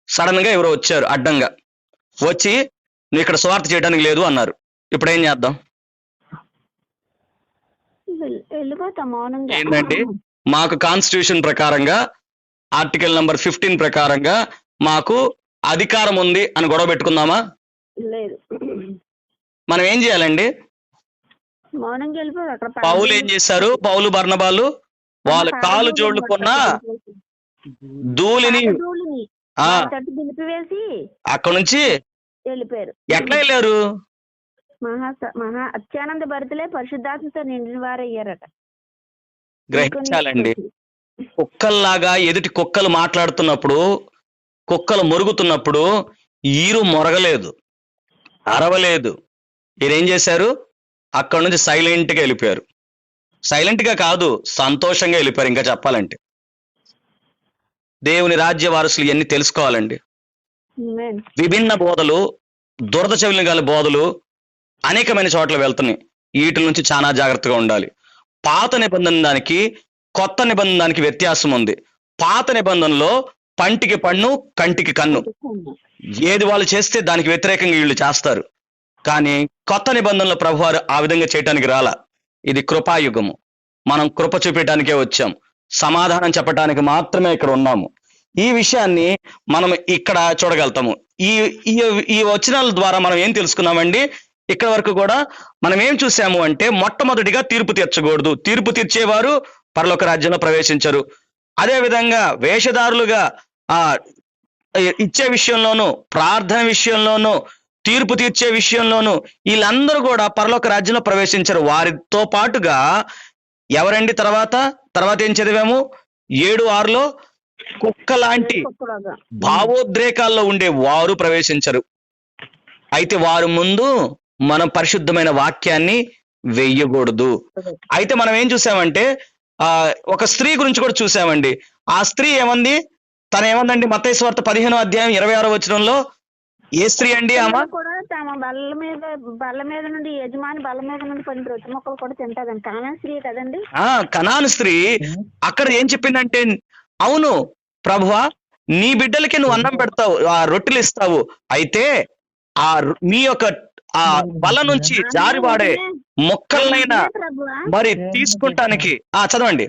సడన్ గా ఎవరో వచ్చారు, అడ్డంగా వచ్చి నువ్వు ఇక్కడ సువార్త చేయడానికి లేదు అన్నారు. ఇప్పుడు ఏం చేద్దాం? ఏంటంటే మాకు కాన్స్టిట్యూషన్ ప్రకారంగా ఆర్టికల్ నంబర్ 15 ప్రకారంగా మాకు అధికారం ఉంది అని గొడవ పెట్టుకుందామా? లేదు. మనం ఏం చేయాలండి? పౌలు ఏం చేశారు? పౌలు బర్నబాలు వాళ్ళ కాలు జోడుకున్న ధూళిని అక్కడ నుంచి వెళ్ళిపోయారు. ఎట్లా వెళ్ళారు? మహా అత్యానంద భరితులే పరిశుద్ధాత్మతో నిండిన వారు అయ్యారట. గ్రహించాలండి. కుక్కల్లాగా ఎదుటి కుక్కలు మాట్లాడుతున్నప్పుడు, కుక్కలు మొరుగుతున్నప్పుడు ఈరు మొరగలేదు, అరవలేదు. మీరేం చేశారు? అక్కడ నుంచి సైలెంట్ గా వెళ్ళిపోయారు. సైలెంట్ గా కాదు, సంతోషంగా వెళ్ళిపోయారు. ఇంకా చెప్పాలంటే దేవుని రాజ్య వారసులు ఇవన్నీ తెలుసుకోవాలండి. విభిన్న బోధలు, దురద చెవులు గల బోధలు అనేకమైన చోట్ల వెళ్తున్నాయి. వీటి నుంచి చాలా జాగ్రత్తగా ఉండాలి. పాత నిబంధన దానికి, కొత్త నిబంధన దానికి వ్యత్యాసం ఉంది. పాత నిబంధనలో పంటికి పన్ను, కంటికి కన్ను, ఏది వాళ్ళు చేస్తే దానికి వ్యతిరేకంగా వీళ్ళు చేస్తారు. కానీ కొత్త నిబంధనలో ప్రభువారు ఆ విధంగా చేయటానికి రాలా. ఇది కృపాయుగము. మనం కృప చూపించడానికే వచ్చాం, సమాధానం చెప్పడానికి మాత్రమే ఇక్కడ ఉన్నాము. ఈ విషయాన్ని మనం ఇక్కడ చూడగలుగుతాము. ఈ వచనాల ద్వారా మనం ఏం తెలుసుకున్నామండి? ఇక్కడ వరకు కూడా మనం ఏం చూసాము అంటే, మొట్టమొదటిగా తీర్పు తీర్చకూడదు. తీర్పు తీర్చేవారు పరలోక రాజ్యంలో ప్రవేశించరు. అదే విధంగా వేషధారులుగా ఇచ్చే విషయంలోనూ, ప్రార్థన విషయంలోనూ, తీర్పు తీర్చే విషయంలోనూ వీళ్ళందరూ కూడా పరలోక రాజ్యంలో ప్రవేశించరు. వారితో పాటుగా ఎవరండి? తర్వాత ఏం చదివాము? 7:6లో కుక్క లాంటి భావోద్రేకాల్లో ఉండే వారు ప్రవేశించరు. అయితే వారి ముందు మనం పరిశుద్ధమైన వాక్యాన్ని వెయ్యకూడదు. అయితే మనం ఏం చూసామంటే ఒక స్త్రీ గురించి కూడా చూసామండి. ఆ స్త్రీ ఏమంది? ఏమందండి? మత్తయి సువార్త 15వ అధ్యాయం 26వ వచనంలో ఏ స్త్రీ అండి? ఆమె కూడా తమ బల్ల మీద నుండి యజమాని బల్ల మీద నుండి పడిన రొట్టె ముక్కలు కూడా తింటాదండి. కనాను స్త్రీ కదండి. కనాను స్త్రీ అక్కడ ఏం చెప్పిందంటే, అవును ప్రభువా, నీ బిడ్డలకి నువ్వు అన్నం పెడతావు, ఆ రొట్టెలు ఇస్తావు. అయితే మీ యొక్క ఆ బల నుంచి జారివాడే మొక్కలనైనా మరి తీసుకుంటానికి చదవండి.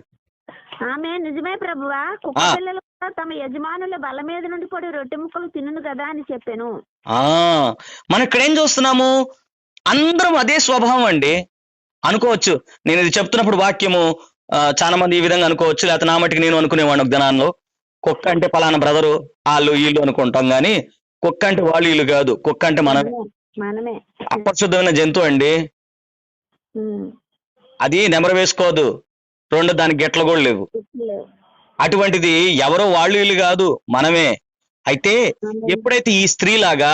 ఆమె నిజమే ప్రభువా, కుక్క పిల్లలు తమ యజమానుల బల మీద నుండి పడి రొట్టె ముక్కలు తిన్నును కదా అని చెప్పాను. మనం ఇక్కడ ఏం చూస్తున్నాము? అందరం అదే స్వభావం అండి. అనుకోవచ్చు, నేను ఇది చెప్తున్నప్పుడు వాక్యము చాలా మంది ఈ విధంగా అనుకోవచ్చు, లేకపోతే నా మటుకు నేను అనుకునేవాడిని ఒక దినాల్లో. కుక్క అంటే పలానా బ్రదరు, వాళ్ళు వీళ్ళు అనుకుంటాం, కానీ కుక్క అంటే వాళ్ళు వీళ్ళు కాదు. కుక్క అంటే మనమే. అపరిశుద్ధమైన జంతువు అండి. అది నెమరు వేసుకోదు, రెండు దానికి గెట్లు కూడా లేవు. అటువంటిది ఎవరో వాళ్ళు వీళ్ళు కాదు, మనమే. అయితే ఎప్పుడైతే ఈ స్త్రీ లాగా,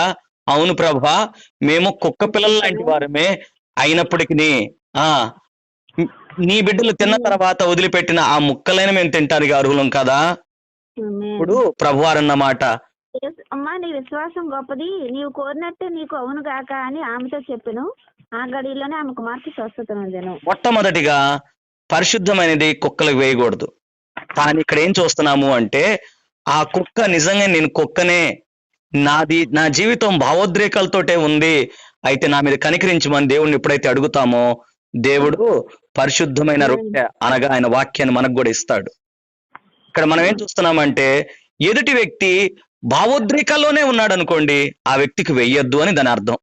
అవును ప్రభా మేము కుక్క పిల్లల లాంటి వారమే అయినప్పటికీ నీ బిడ్డలు తిన్న తర్వాత వదిలిపెట్టిన ఆ ముక్కలైన మేము తింటానికి అర్హులం కదా. ఇప్పుడు ప్రభువారు అన్నమాట, అమ్మా నీ విశ్వాసం గొప్పది, నీవు కోరినట్టే నీకు అవును గాక అని ఆమెతో చెప్పాను. ఆ గడిలోనే ఆమె కుమార్తె స్వస్థత నొందెను. మొట్టమొదటిగా పరిశుద్ధమైనది కుక్కలకు వేయకూడదు. కానీ ఇక్కడ ఏం చూస్తున్నాము అంటే, ఆ కుక్క నిజంగా నేను కుక్కనే, నా జీవితం భావోద్రేకాలతోటే ఉంది, అయితే నా మీద కనికరించమని దేవుడిని ఎప్పుడైతే అడుగుతామో, దేవుడు పరిశుద్ధమైన రొట్టె అనగా ఆయన వాక్యాన్ని మనకు కూడా ఇస్తాడు. ఇక్కడ మనం ఏం చూస్తున్నామంటే, ఎదుటి వ్యక్తి భావోద్రేకాల్లోనే ఉన్నాడు అనుకోండి, ఆ వ్యక్తికి వెయ్యొద్దు అని దాని అర్థం.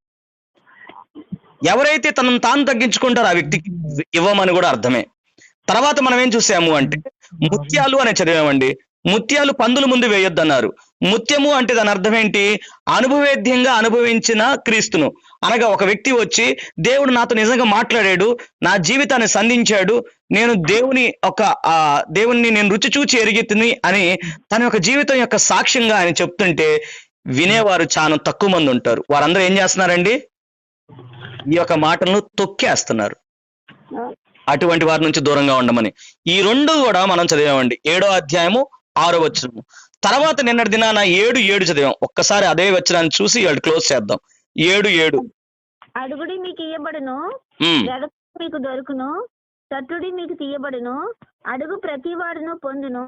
ఎవరైతే తనను తాను తగ్గించుకుంటారో ఆ వ్యక్తికి ఇవ్వమని కూడా అర్థమే. తర్వాత మనం ఏం చూసాము అంటే, ముత్యాలు అనే చదివామండి. ముత్యాలు పందుల ముందు వేయొద్దు అన్నారు. ముత్యము అంటే దాని అర్థం ఏంటి? అనుభవేద్యంగా అనుభవించిన క్రీస్తును. అనగా ఒక వ్యక్తి వచ్చి దేవుడు నాతో నిజంగా మాట్లాడాడు, నా జీవితాన్ని సంధించాడు, నేను దేవుని నేను రుచి చూచి ఎరిగితిని అని తన యొక్క జీవితం యొక్క సాక్ష్యంగా ఆయన చెప్తుంటే వినేవారు చాలా తక్కువ మంది ఉంటారు. వారందరూ ఏం చేస్తున్నారండి? ఈ యొక్క మాటలను తొక్కేస్తున్నారు. అటువంటి వారి నుంచి దూరంగా ఉండమని ఈ రెండు కూడా మనం చదివామండి. 7వ అధ్యాయము 6వ వచనము. తర్వాత నిన్నటి దినాన 7:7 చదివాం. ఒక్కసారి అదే వచనాన్ని చూసి వాళ్ళు క్లోజ్ చేద్దాం. 7:7 అడుగుడి మీకు ఇయ్యబడును, వెదకుడి మీకు దొరుకును, తట్టుడి మీకు తీయబడును, అడుగు ప్రతి వాడును పొందును,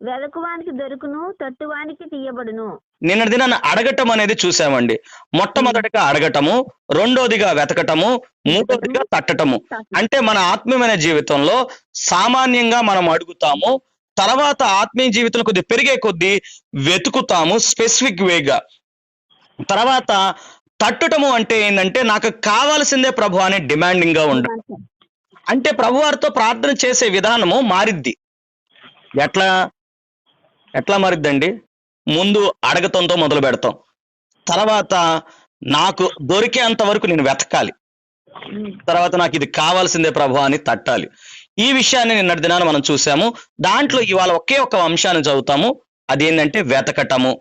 వెదకువానికి దొరుకును, తట్టువానికి తీయబడును. నిన్నటి దినాన అడగటం అనేది చూసామండి. మొట్టమొదటిగా అడగటము, రెండోదిగా వెతకటము, మూడోదిగా తట్టటము. అంటే మన ఆత్మీయమైన జీవితంలో సామాన్యంగా మనం అడుగుతాము, తర్వాత ఆత్మీయ జీవితంలో కొద్ది పెరిగే కొద్దీ వెతుకుతాము స్పెసిఫిక్ వేగా. తర్వాత తట్టుటము అంటే ఏంటంటే నాకు కావాల్సిందే ప్రభు అనే డిమాండింగ్ గా ఉండడం. అంటే ప్రభువారితో ప్రార్థన చేసే విధానము మారిద్ది. ఎట్లా మారిద్దండి? ముందు అడగతంతో మొదలు పెడతాం, తర్వాత నాకు దొరికేంత వరకు నేను వెతకాలి, తర్వాత నాకు ఇది కావాల్సిందే ప్రభు అని తట్టాలి. ఈ విషయాన్ని నిన్నటి దినాన మనం చూసాము. దాంట్లో ఇవాళ ఒకే ఒక అంశాన్ని చదువుతాము, అది ఏంటంటే వెతకటము.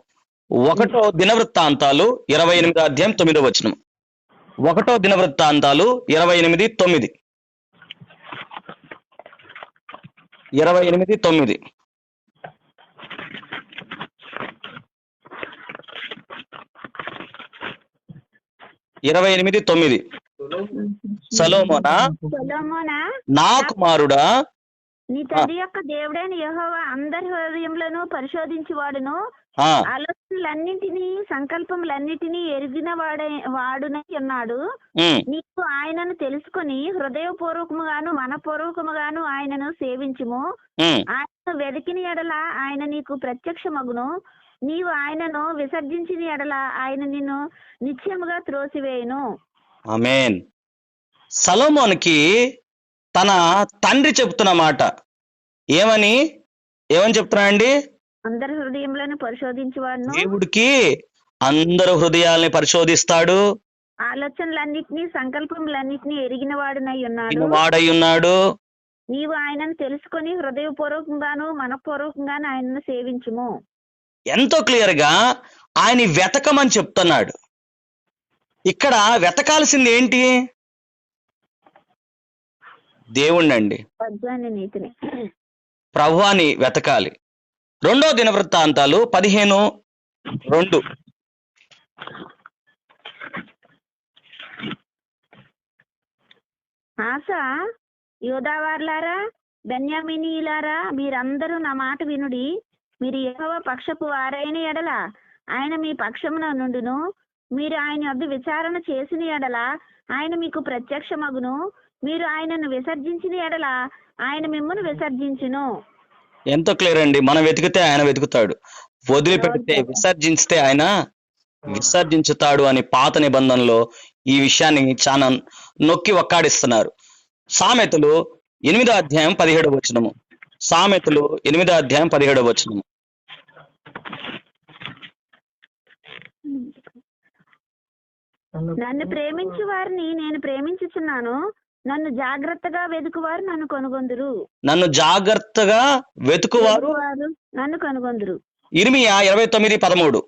1వ దినవృత్తాంతాలు 28వ అధ్యాయం 9వ వచనం. 1వ దినవృత్తాంతాలు 28:9. 28:9. సొలొమోనా, నా కుమారుడా, నీ తండ్రి యొక్క దేవుడైన యెహోవా అందరి హృదయములను పరిశోధించువాడును, ఆలోచనలన్నింటినీ సంకల్పములన్నిటినీ ఎరిగిన వాడునై ఉన్నాడు. నీకు ఆయనను తెలుసుకొని హృదయపూర్వకముగాను మనపూర్వకముగాను ఆయనను సేవించుము. ఆయన వెదికిన ఎడల ఆయన నీకు ప్రత్యక్షమగును. నీవు ఆయనను విసర్జించిన ఎడల ఆయన నిన్ను నిశ్చయముగా త్రోసివేయును. ఆమేన్. సొలొమోనుకి తన తండ్రి చెప్తున్న మాట ఏమని చెప్తున్నాడండి? అందరి హృదయములను పరిశోధించేవాడును. దేవుడికి అందరు హృదయాల్ని పరిశోధిస్తాడు, ఆలోచనలన్నిటినీ సంకల్పములన్నిటినీ ఎరిగిన వాడునై ఉన్నాడు. నీవు ఆయనను తెలుసుకొని హృదయపూర్వకంగాను మనపూర్వకంగాను ఆయనను సేవించుము. ఎంతో క్లియర్ గా ఆయన వెతకమని చెప్తున్నాడు. ఇక్కడ వెతకాల్సింది ఏంటి? దేవుణ్ణండి, నీతిని, ప్రభువాని వెతకాలి. 2వ దినవృత్తాంతాలు 15:2. ఆసా, యోదావార్లారా, బెన్యామీనీయులారా, మీరందరూ నా మాట వినుడి. మీరు యెహోవా పక్షపు వారైన ఎడల ఆయన మీ పక్షమున నుండును. మీరు ఆయన వద్ద విచారణ చేసిన ఎడల ఆయన మీకు ప్రత్యక్షమగును. మీరు ఆయనను విసర్జించిన ఎడల ఆయన మిమ్మును విసర్జించును. ఎంతో క్లియర్ అండి. మనం వెతికితే ఆయన వెతుకుతాడు, వదిలిపెడితే విసర్జించితే ఆయన విసర్జించుతాడు అని పాత నిబంధనలో ఈ విషయాన్ని చాలా నొక్కి ఒక్కాడిస్తున్నారు. సామెతలు 8వ అధ్యాయం 17వ వచనము. సామెతలు 8వ అధ్యాయం 17వ వచనము. నన్ను ప్రేమించు వారిని నేను ప్రేమించుచున్నాను, నన్ను జాగ్రత్తగా వెతుకువారు నన్ను కనుగొందురు. నన్ను జాగ్రత్తగా వెతుకువారు నన్ను కనుగొందురు. ఇర్మియా 29:13.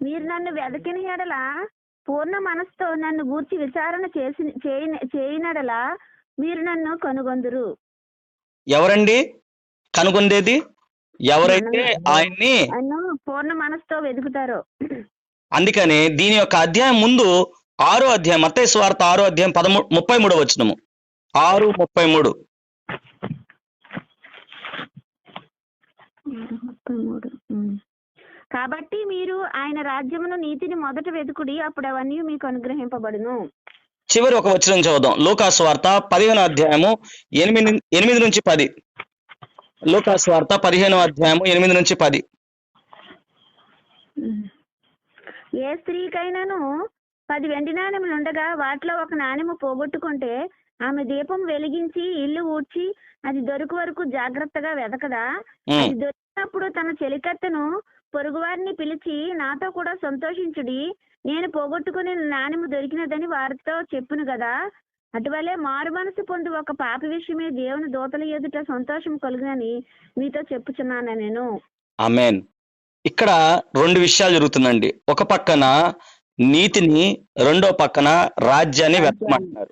మీరు నన్ను వెతికిన ఎడల పూర్ణ మనసుతో నన్ను గూర్చి విచారణ చేయనడల మీరు నన్ను కనుగొందురు. ఎవరండి కనుగొందేది? ఎవరైతే ఆయన్ని పూర్ణ మనసుతో వెతుకుతారో. అందుకనే దీని యొక్క అధ్యాయం ముందు 6వ అధ్యాయం, మత్తయి సువార్త 6వ అధ్యాయం 33వ వచనము. 6:33. కాబట్టి మీరు ఆయన రాజ్యమును నీతిని మొదట వెతుకుడి, అప్పుడు అవన్నీ మీకు అనుగ్రహింపబడును. చివరి ఒక వచనం చదువుదాం. లూకాసు వార్త 15వ అధ్యాయము 8-10. లూకాసు వార్త 15వ అధ్యాయము 8-10. ఏ స్త్రీకైనాను 10 వెండి నాణెములు ఉండగా వాటిలో ఒక నాణెము పోగొట్టుకుంటే ఆమె దీపం వెలిగించి ఇల్లు ఊడ్చి అది దొరికి వరకు జాగ్రత్తగా వెతకదా? అది దొరికినప్పుడు తన చెలికత్తెను పొరుగువారిని పిలిచి నాతో కూడా సంతోషించుడి, నేను పోగొట్టుకుని నాణెము దొరికినదని వారితో చెప్పును కదా. అటువలే మారు మనసు పొంది ఒక పాపి విషయమే దేవుని దూతల ఎదుట సంతోషం కలుగునని మీతో చెప్పుచున్నాను నేను. ఆమేన్. ఇక్కడ 2 విషయాలు జరుగుతుందండి. ఒక పక్కన నీతిని, రెండో పక్కన రాజ్యాన్ని వెతకమంటున్నారు.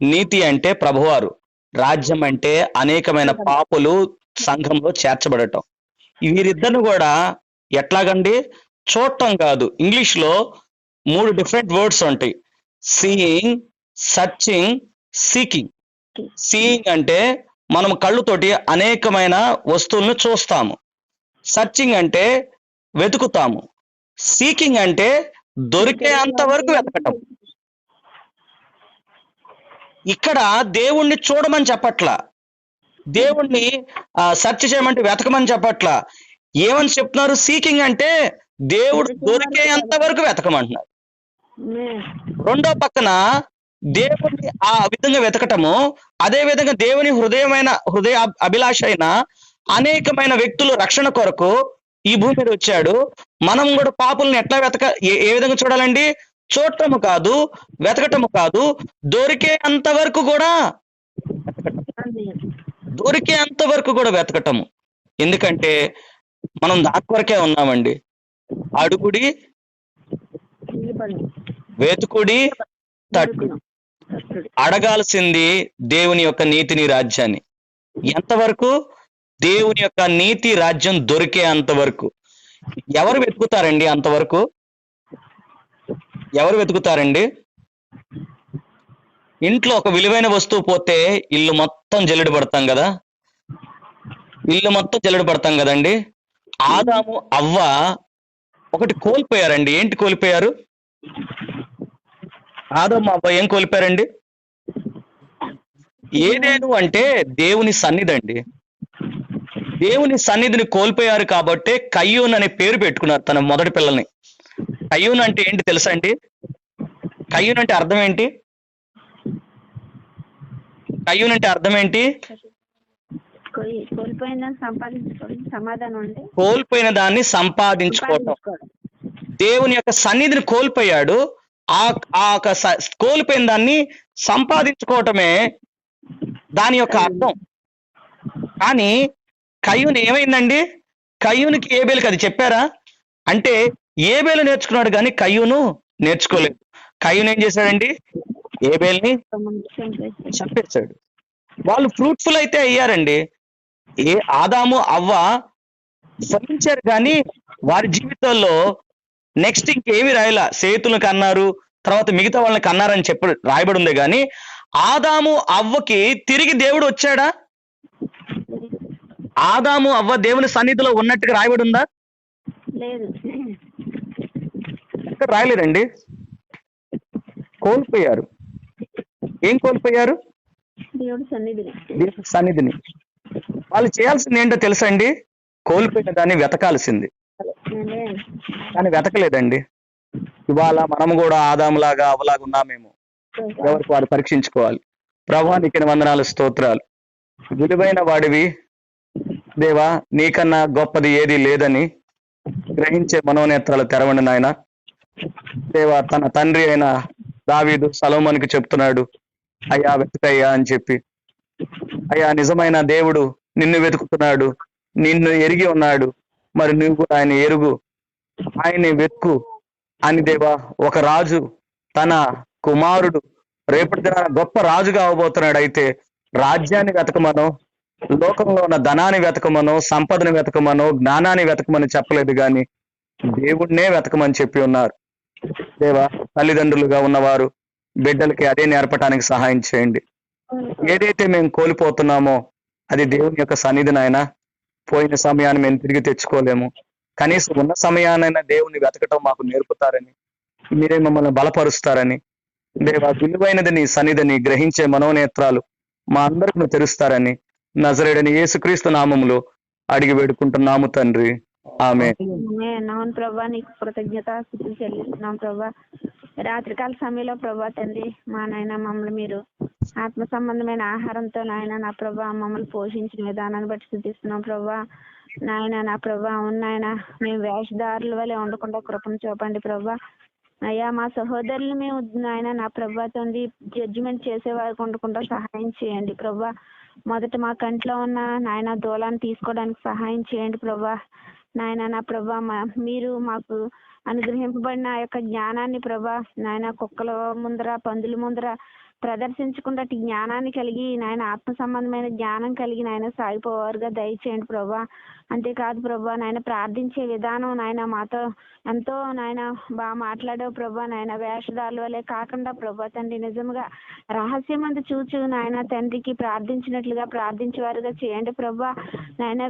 నీతి అంటే ప్రభువారు, రాజ్యం అంటే అనేకమైన పాపులు సంఘంలో చేర్చబడటం. వీరిద్దరిని కూడా ఎట్లాగండి చూడటం కాదు. ఇంగ్లీష్ లో 3 డిఫరెంట్ వర్డ్స్ ఉంటాయి. Seeing, searching, seeking. సీయింగ్ అంటే మనం కళ్ళుతోటి అనేకమైన వస్తువులను చూస్తాము. సర్చింగ్ అంటే వెతుకుతాము. సీకింగ్ అంటే దొరికే అంతవరకు వెతకటం. ఇక్కడ దేవుణ్ణి చూడమని చెప్పట్లా, దేవుణ్ణి సెర్చ్ చేయమంటే వెతకమని చెప్పట్లా. ఏమని చెప్తున్నారు? సీకింగ్ అంటే దేవుడు దొరికే అంతవరకు వెతకమంటున్నారు. రెండో పక్కన దేవుణ్ణి ఆ విధంగా వెతకటము, అదే విధంగా దేవుని హృదయ అభిలాష అయిన అనేకమైన వ్యక్తులు రక్షణ కొరకు ఈ భూమి మీద వచ్చాడు. మనం కూడా పాపుల్ని ఎట్లా ఏ విధంగా చూడాలండి? చూడటము కాదు, వెతకటము కాదు, దొరికే అంతవరకు కూడా దొరికే అంతవరకు కూడా వెతకటము. ఎందుకంటే మనం దాని కొరకే ఉన్నామండి. అడుగుడి, వెతుకుడి, తట్టుడి. అడగాల్సింది దేవుని యొక్క నీతిని, రాజ్యాన్ని. ఎంతవరకు? దేవుని యొక్క నీతి రాజ్యం దొరికే అంతవరకు. ఎవరు వెతుకుతారండి అంతవరకు? ఎవరు వెతుకుతారండి? ఇంట్లో ఒక విలువైన వస్తువు పోతే ఇల్లు మొత్తం జల్లెడ పడతాం కదా, ఇల్లు మొత్తం జల్లెడ పడతాం కదండి. ఆదాము అవ్వ ఒకటి కోల్పోయారండి. ఏంటి కోల్పోయారు? ఆదాము అవ్వ ఏం కోల్పోయారండి? ఏదేను అంటే దేవుని సన్నిధి అండి. దేవుని సన్నిధిని కోల్పోయారు కాబట్టి కయ్యూన్ అనే పేరు పెట్టుకున్నారు తన మొదటి పిల్లల్ని. కయ్యూన్ అంటే ఏంటి తెలుసా అండి? కయ్యూన్ అంటే అర్థం ఏంటి? కయ్యూన్ అంటే అర్థం ఏంటి? కోల్పోయిన దాన్ని సంపాదించుకోవటం. దేవుని యొక్క సన్నిధిని కోల్పోయాడు. ఆ కోల్పోయిన దాన్ని సంపాదించుకోవటమే దాని యొక్క అర్థం. కానీ కయ్యూన్ ఏమైందండి? కయ్యూనికి ఏబేలుకి అది చెప్పారా? అంటే ఏబేలు నేర్చుకున్నాడు కానీ కయ్యూను నేర్చుకోలేదు. కయ్యూన్ ఏం చేశాడండి? ఏబేల్ని చంపేశాడు. వాళ్ళు ఫ్రూట్ఫుల్ అయితే అయ్యారండి. ఆదాము అవ్వ ఫలించారు కానీ వారి జీవితాల్లో నెక్స్ట్ ఇంకేమి రాయలా. సేతులను కన్నారు, తర్వాత మిగతా వాళ్ళని కన్నారని చెప్పి రాయబడి ఉంది. కానీ ఆదాము అవ్వకి తిరిగి దేవుడు వచ్చాడా? ఆదాము అవ్వ దేవుని సన్నిధిలో ఉన్నట్టుగా రాయబడి ఉందా? ఇక్కడ రాయలేదండి. కోల్పోయారు. ఏం కోల్పోయారు? దేవుడి సన్నిధిని. వాళ్ళు చేయాల్సింది ఏంటో తెలుసా అండి? కోల్పోయిన దాన్ని వెతకాల్సింది, కానీ వెతకలేదండి. ఇవాళ మనం కూడా ఆదాములాగా అవ్వలాగా ఉన్నామేమో. ఎవరికి వాడు పరీక్షించుకోవాలి. ప్రభువా నీకు వందనాలు, స్తోత్రాలు. విలువైన వాడివి దేవా, నీకన్నా గొప్పది ఏది లేదని గ్రహించే మనోనేత్రాలు తెరవండి నాయన. దేవా, తన తండ్రి అయిన దావీదు సొలొమోనుకి చెప్తున్నాడు, అయ్యా వెతుకయ్యా అని చెప్పి. అయ్యా, నిజమైన దేవుడు నిన్ను వెతుకుతున్నాడు, నిన్ను ఎరిగి ఉన్నాడు. మరి నువ్వు కూడా ఆయన ఎరుగు, ఆయన్ని వెతుకు అని. దేవా, ఒక రాజు తన కుమారుడు రేపటి దినాన గొప్ప రాజుగా అవబోతున్నాడు. అయితే రాజ్యాన్ని వెతకమనో, లోకంలో ఉన్న ధనాన్ని వెతకమనో, సంపదను వెతకమనో, జ్ఞానాన్ని వెతకమని చెప్పలేదు, కానీ దేవుణ్ణే వెతకమని చెప్పి ఉన్నారు. దేవా, తల్లిదండ్రులుగా ఉన్నవారు బిడ్డలకి అదే నేర్పడానికి సహాయం చేయండి. ఏదైతే మేము కోల్పోతున్నామో అది దేవుని యొక్క సన్నిధి నాయన. పోయిన సమయాన్ని మేము తిరిగి తెచ్చుకోలేము, కనీసం ఉన్న సమయానైనా దేవుని వెతకటం మాకు నేర్పుతారని, మీరే మమ్మల్ని బలపరుస్తారని. దేవా, విలువైనది నీ సన్నిధిని గ్రహించే మనోనేత్రాలు మా అందరికి తెరుస్తారని నజరేయుడైన యేసుక్రీస్తు నామములో అడిగి వేడుకుంటున్నాము తండ్రి. ఆమేన్. ప్రభా, నీకు కృతజ్ఞత స్తుతులు చెల్లిస్తున్నాం ప్రభా. రాత్రికాల సమయంలో ప్రభా తండ్రి మా నాయన మమ్మల్ని మీరు ఆత్మ సంబంధమైన ఆహారంతో నాయన నా ప్రభా మమ్మల్ని పోషించిన విధానాన్ని బట్టి స్థుతిస్తున్నాం ప్రభా. నాయన నా ప్రభా అవును నాయన మేము వేషధారుల వల్లే ఉండకుండా కృపను చూపండి ప్రభా. అయ్యా మా సహోదరులు మేము నాయన నా ప్రభా తండ్రి జడ్జిమెంట్ చేసేవారికి ఉండకుండా సహాయం చేయండి ప్రభా. మొదట మా కంట్లో ఉన్న నాయన దూలాన్ని తీసుకోవడానికి సహాయం చేయండి ప్రభా. నాయన నా ప్రభా మీరు మాకు అనుగ్రహింపబడిన ఆ యొక్క జ్ఞానాన్ని ప్రభా నాయన కుక్కల ముందర పందుల ముందర ప్రదర్శించకుండా జ్ఞానాన్ని కలిగి నాయన ఆత్మ సంబంధమైన జ్ఞానం కలిగి నాయన సాగిపోవారుగా దయచేయండి ప్రభా. అంతేకాదు ప్రభా నాయన ప్రార్థించే విధానం నాయన మాతో ఎంతో నాయన బాగా మాట్లాడావు ప్రభా. నాయన వేషధారుల వల్లే కాకుండా ప్రభా తండ్రి నిజంగా రహస్యమందు చూచు నాయన తండ్రికి ప్రార్థించినట్లుగా ప్రార్థించేవారుగా చేయండి ప్రభా. నాయన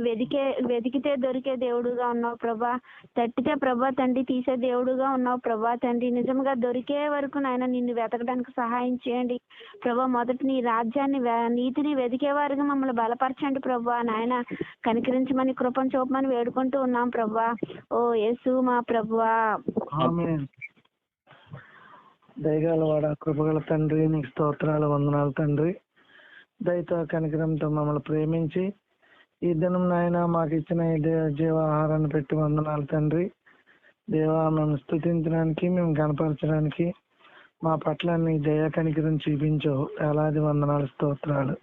వెతికితే దొరికే దేవుడుగా ఉన్నావు ప్రభా. తట్టితే ప్రభా తండ్రి తీసే దేవుడుగా ఉన్నావు ప్రభా తండ్రి. నిజంగా దొరికే వరకు నాయన నిన్ను వెతకడానికి సహాయం చేయండి ప్రభా. మొదటి నీ రాజ్యాన్ని నీతిని వెతికేవారుగా మమ్మల్ని బలపరచండి ప్రభా. నాయన కనికరించమని కృపను చూపమని వేడుకుంటూ ఉన్నాం ప్రభా. ఓ యేసు మా ప్రభువా. ఆమేన్. దయగలవాడ కృపగల తండ్రి నీకు స్తోత్రాలు వందనాలు తండ్రి. దయతో కనికరంతో మమ్మల్ని ప్రేమించి ఈ దినం నాయన మాకు ఇచ్చిన ఈ జీవాహారాన్ని పెట్టి వందనాలు తండ్రి. దేవా మేము స్తుతించడానికి మేము గణపరచడానికి మా పట్ల నీ దయా కనికరం చూపించవు. వేలాది వందనాలు స్తోత్రాలు.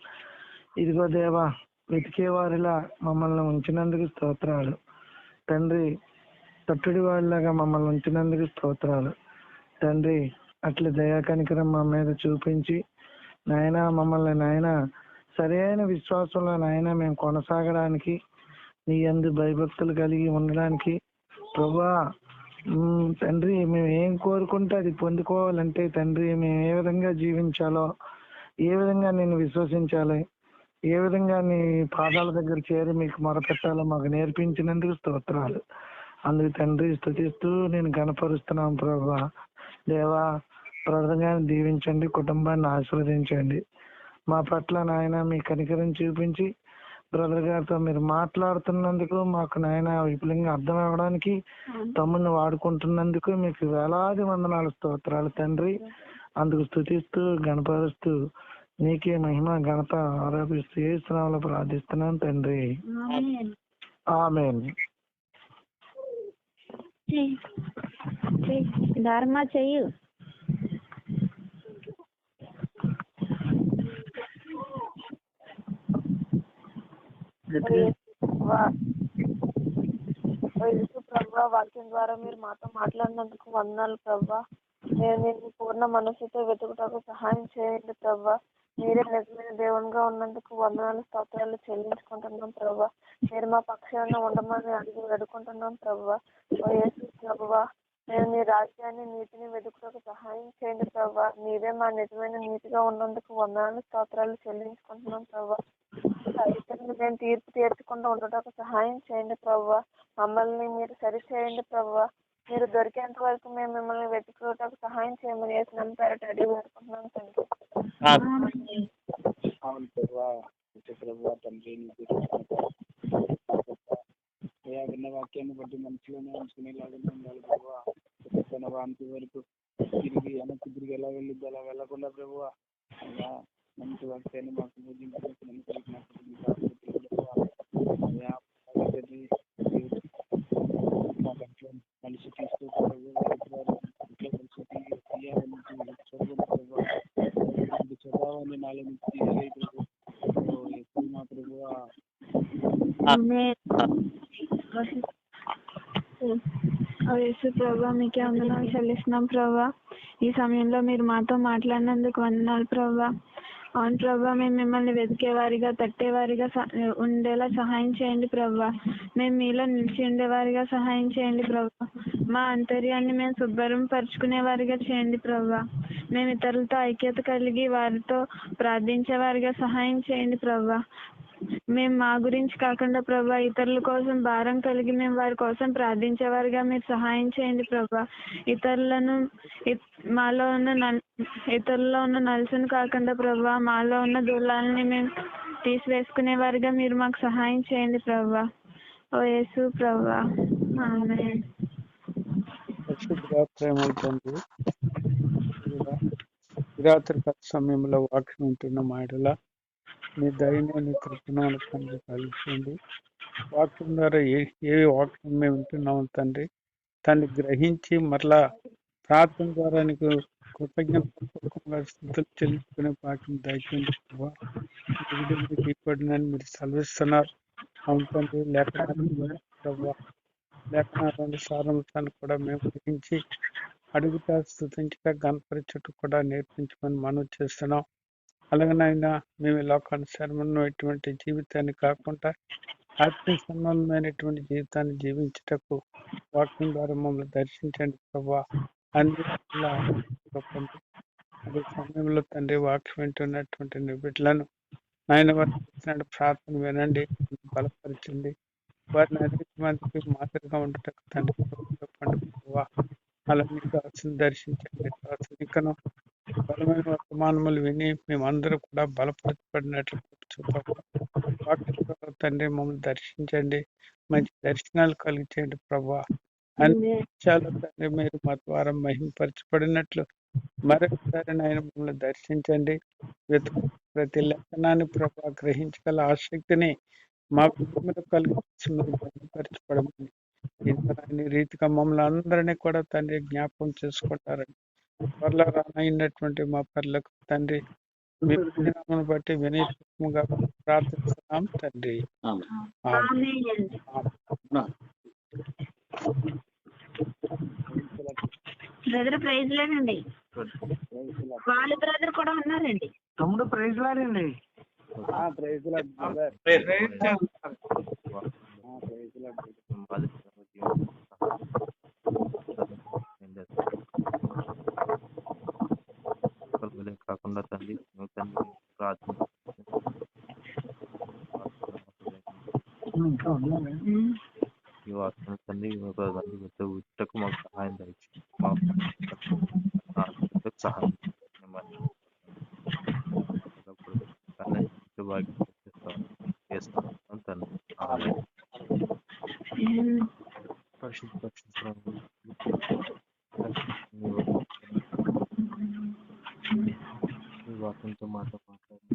ఇదిగో దేవా వెతికే వారిలా మమ్మల్ని ఉంచినందుకు స్తోత్రాలు తండ్రి. తట్టుడి వారిలాగా మమ్మల్ని ఉంచినందుకు స్తోత్రాలు తండ్రి. అట్లా దయా కనికరం మా మీద చూపించి నాయన మమ్మల్ని నాయన సరైన విశ్వాసంలో నాయన మేము కొనసాగడానికి నీ యందు భయభక్తులు కలిగి ఉండడానికి ప్రభువా తండ్రి మేము ఏం కోరుకుంటే అది పొందుకోవాలంటే తండ్రి మేము ఏ విధంగా జీవించాలో, ఏ విధంగా నేను విశ్వసించాలి, ఏ విధంగా నీ పాదాల దగ్గర చేరి మీకు మొరపెట్టాలో మాకు నేర్పించినందుకు స్తోత్రాలు. అందుకు తండ్రి స్తుతిస్తూ నేను గణపరుస్తున్నాం ప్రభా. దేవా ప్రధానంగా దీవించండి, కుటుంబాన్ని ఆశీర్వదించండి. మా పట్ల నాయన మీ కనికరం చూపించి బ్రదర్ గారితో మీరు మాట్లాడుతున్నందుకు మాకు నాయన విపులంగా అర్థం అవ్వడానికి తమ్ముడిని వాడుకుంటున్నందుకు మీకు వేలాది వందనాలు స్తోత్రాలు తండ్రి. అందుకు స్తుతిస్తూ గణపరుస్తూ నీకే మహిమ ఘనత ఆరోపిస్తూ యేసు నామములో ప్రార్థిస్తున్నాను తండ్రి. ఆమేన్. ధర్మ చెయ్యు. ప్రభా వాక్యం ద్వారా మీరు మాతో మాట్లాడినందుకు వందనాలు ప్రభా. నేను పూర్ణ మనసుతో వెతుకుటకు సహాయం చేయండి ప్రభా. మీరే నిజమైన దేవునిగా ఉన్నందుకు వందనాలు స్తోత్రాలు చెల్లించుకుంటున్నాం ప్రభా. మీరు మా పక్షాన ఉండమని అడిగి వేడుకుంటున్నాం ప్రభా. ఓ యేసు ప్రభువా నేను మీ రాజ్యాన్ని నీతిని వెతుకుటకు సహాయం చేయండి ప్రభా. మీరే మా నిజమైన నీతిగా ఉన్నందుకు వందనాలు స్తోత్రాలు చెల్లించుకుంటున్నాం ప్రభా. మేము తీర్పు తీర్చకుండా ఉండటకు సహాయం చేయండి ప్రభా. మమ్మల్ని మీరు సరి చేయండి ప్రభా. మీరు దొరికేంత వరకు మేము మిమ్మల్ని వెతుకుటకు సహాయం చేయమని యేసు పేరట అడిగి వేడుకుంటున్నాం తండ్రి. అవును ప్రభా ప్రభా తండ్రి విన్న వాక్యాన్ని బట్టి మనసులోనే ఉంచుకునేలాగా ఉండాలి ప్రభా. తన వాంతి వరకు వెనక్కి తిరిగి ఎలా వెళ్ళిద్ది అలా వెళ్ళకుండా ప్రభా అలా మంచి వాక్యాన్ని మాకు మనిషి తీస్తూ స్వభావాన్ని నాలో నుంచి తీసేది మా ప్రభువా. యేసు ప్రభా మీకే వందనాలు చెల్లిస్తున్నాం ప్రభా. ఈ సమయంలో మీరు మాతో మాట్లాడినందుకు వందనాలు ప్రభా. అవును ప్రభా మేము మిమ్మల్ని వెతికేవారిగా తట్టేవారిగా ఉండేలా సహాయం చేయండి ప్రభా. మేము మీలో నిలిచి ఉండేవారిగా సహాయం చేయండి ప్రభా. మా అంతర్యాన్ని మేము శుభ్రం పరుచుకునేవారిగా చేయండి ప్రభా. మేము ఇతరులతో ఐక్యత కలిగి వారితో ప్రార్థించేవారిగా సహాయం చేయండి ప్రభా. మేము మా గురించి కాకుండా ప్రభా ఇతరుల కోసం భారం కలిగి మేము వారి కోసం ప్రార్థించేవారిగా మీరు సహాయం చేయండి ప్రభా. ఇతరుల్లో ఉన్న నలుసును కాకుండా ప్రభా మాలో ఉన్న దూలాలని మేము తీసివేసుకునే వారిగా మీరు మాకు సహాయం చేయండి ప్రభా. ఓ యేసు ప్రభా. ఆమేన్. ప్రేమలు తండ్రి రాత్రి సమయంలో వాక్యం వింటున్న మాటల మీ దయను నీ కృపను తండ్రి కలిగించండి. వాక్యం ద్వారా ఏ వాక్యం మేము వింటున్నాము తండ్రి దాన్ని గ్రహించి మరలా ప్రార్థన ద్వారా నీకు కృతజ్ఞతపూర్వకంగా స్థుతులు చెల్లించుకునే వాక్యం దయచేయండి ప్రభా. మీరు సెలవిస్తున్నారు. అవును తండ్రి, లేఖనాలను సారాంశాన్ని కూడా మేము గ్రహించి అడుగుతా స్థుతించట గణపరిచట కూడా నేర్పించమని మనం చేస్తున్నాం. అలాగనైనా మేము ఈ లోకానుసారమైనటువంటి జీవితాన్ని కాకుండా ఆత్మీయ సంబంధమైనటువంటి జీవితాన్ని జీవించటకు వాక్యం ద్వారా మమ్మల్ని దర్శించండి ప్రభా. అన్ని చెప్పండి. అదే సమయంలో తండ్రి వాక్యం వింటున్నటువంటి బిడ్డలను నాయన వారు చేసిన ప్రార్థన వినండి, బలపరచండి. వారిని అనేక మందికి మాదిరిగా ఉండటకు తండ్రి చెప్పండి ప్రభా. అలా మీ దాసుని దర్శించండి. దాసునికను బలమైన వర్తమానములు విని మేమందరూ కూడా బలపరచబడినట్లు చూపండి. వాక్యం తండ్రి మమ్మల్ని దర్శించండి, మంచి దర్శనాలు కలిగించండి ప్రభా. అన్ని విషయాలు తండ్రి మీరు మా ద్వారా మహిమపరచబడినట్లు మరొకసారి ఆయన మమ్మల్ని దర్శించండి. ప్రతి లేఖనాన్ని ప్రభా గ్రహించగల ఆసక్తిని మా కుటుంబంలో కలిగించి మీరు బయలుపరచబడమని ఇంత రీతిగా మమ్మల్ని అందరినీ కూడా తండ్రి జ్ఞాపకం చేసుకుంటారని త్వరలో రానైనటువంటి మా పర్లకు తండ్రి మీ నామమును బట్టి వినయపూర్వకంగా ప్రార్థిస్తున్నాం తండ్రి. బ్రదర్ ప్రైజ్ లేనండి. వాళ్ళ బ్రదర్ కూడా ఉన్నారండి. తమ్ముడు ప్రైజ్ లాడండి. Praise Lord brother. కాకుండా తండ్రి తండ్రి ప్రార్థన ఈ వాక్యం తండ్రి ఉట్టకు మాకు సహాయం దయచేయండి. సహాయం చేస్తాం తండ్రి. ఈ వాక్యంతో మాతో మాట్లాడి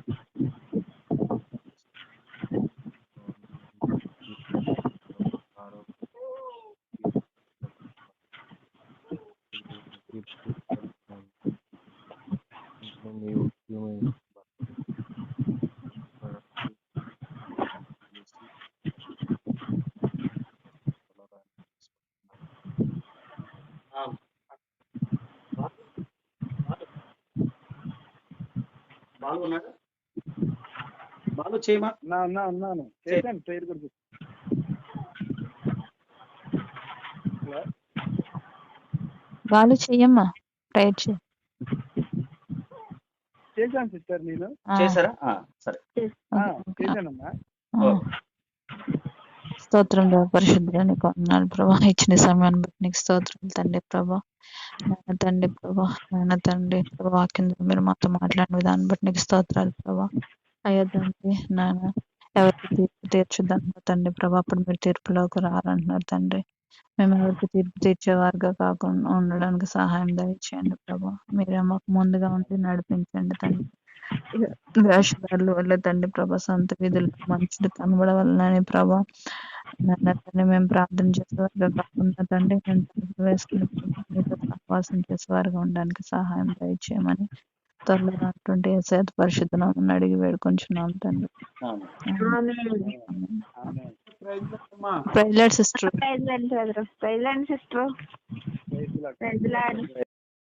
బాలు చేయమా ఉన్నాను చేశాను ప్రేయర్ కూడా వాళ్ళు చెయ్యమ్మా, ప్రేయర్ చేశాను సిస్టర్. నేను చేశారా? సరే చేశానమ్మా. స్తోత్రం పరిశుద్ధుడా, నీకు వందనాలు ప్రభా. ఇచ్చిన సమయాన్ని బట్టి నీకు స్తోత్రం తండ్రి ప్రభా. నాయన తండ్రి ప్రభా, నాయన తండ్రి ప్రభా, వాక్యం మీరు మాతో మాట్లాడిన విధానం బట్టి నీకు స్తోత్రాలు ప్రభా. అయ్యా తండ్రి నాయన ఎవరికి తీర్పు తీర్చుద్దాం తండ్రి ప్రభా, అప్పుడు మీరు తీర్పులోకి రారంటున్నారు తండ్రి. మేము ఎవరికి తీర్పు తీర్చేవారుగా కాకుండా ఉండడానికి సహాయం దయచేయండి ప్రభా. మీరే మాకు ముందుగా ఉండి నడిపించండి తండ్రి. వేషధారుల వల్ల తండ్రి ప్రభా, సొంత విధులు మనుషులు కనబడవలనని ప్రభా తండ్రి మేము ప్రార్థన చేసేవారుగా కాకుండా తండ్రి మేము తలుపులు వేసుకుని మీతో సహవాసం చేసేవారుగా ఉండడానికి సహాయం దయచేయమని త్వరలో అటువంటి పరిశుద్ధ నామమున అడిగి వేడుకొంచున్నాం తండ్రి. Praise Lord sister. Praise Lord sister. Praise lord.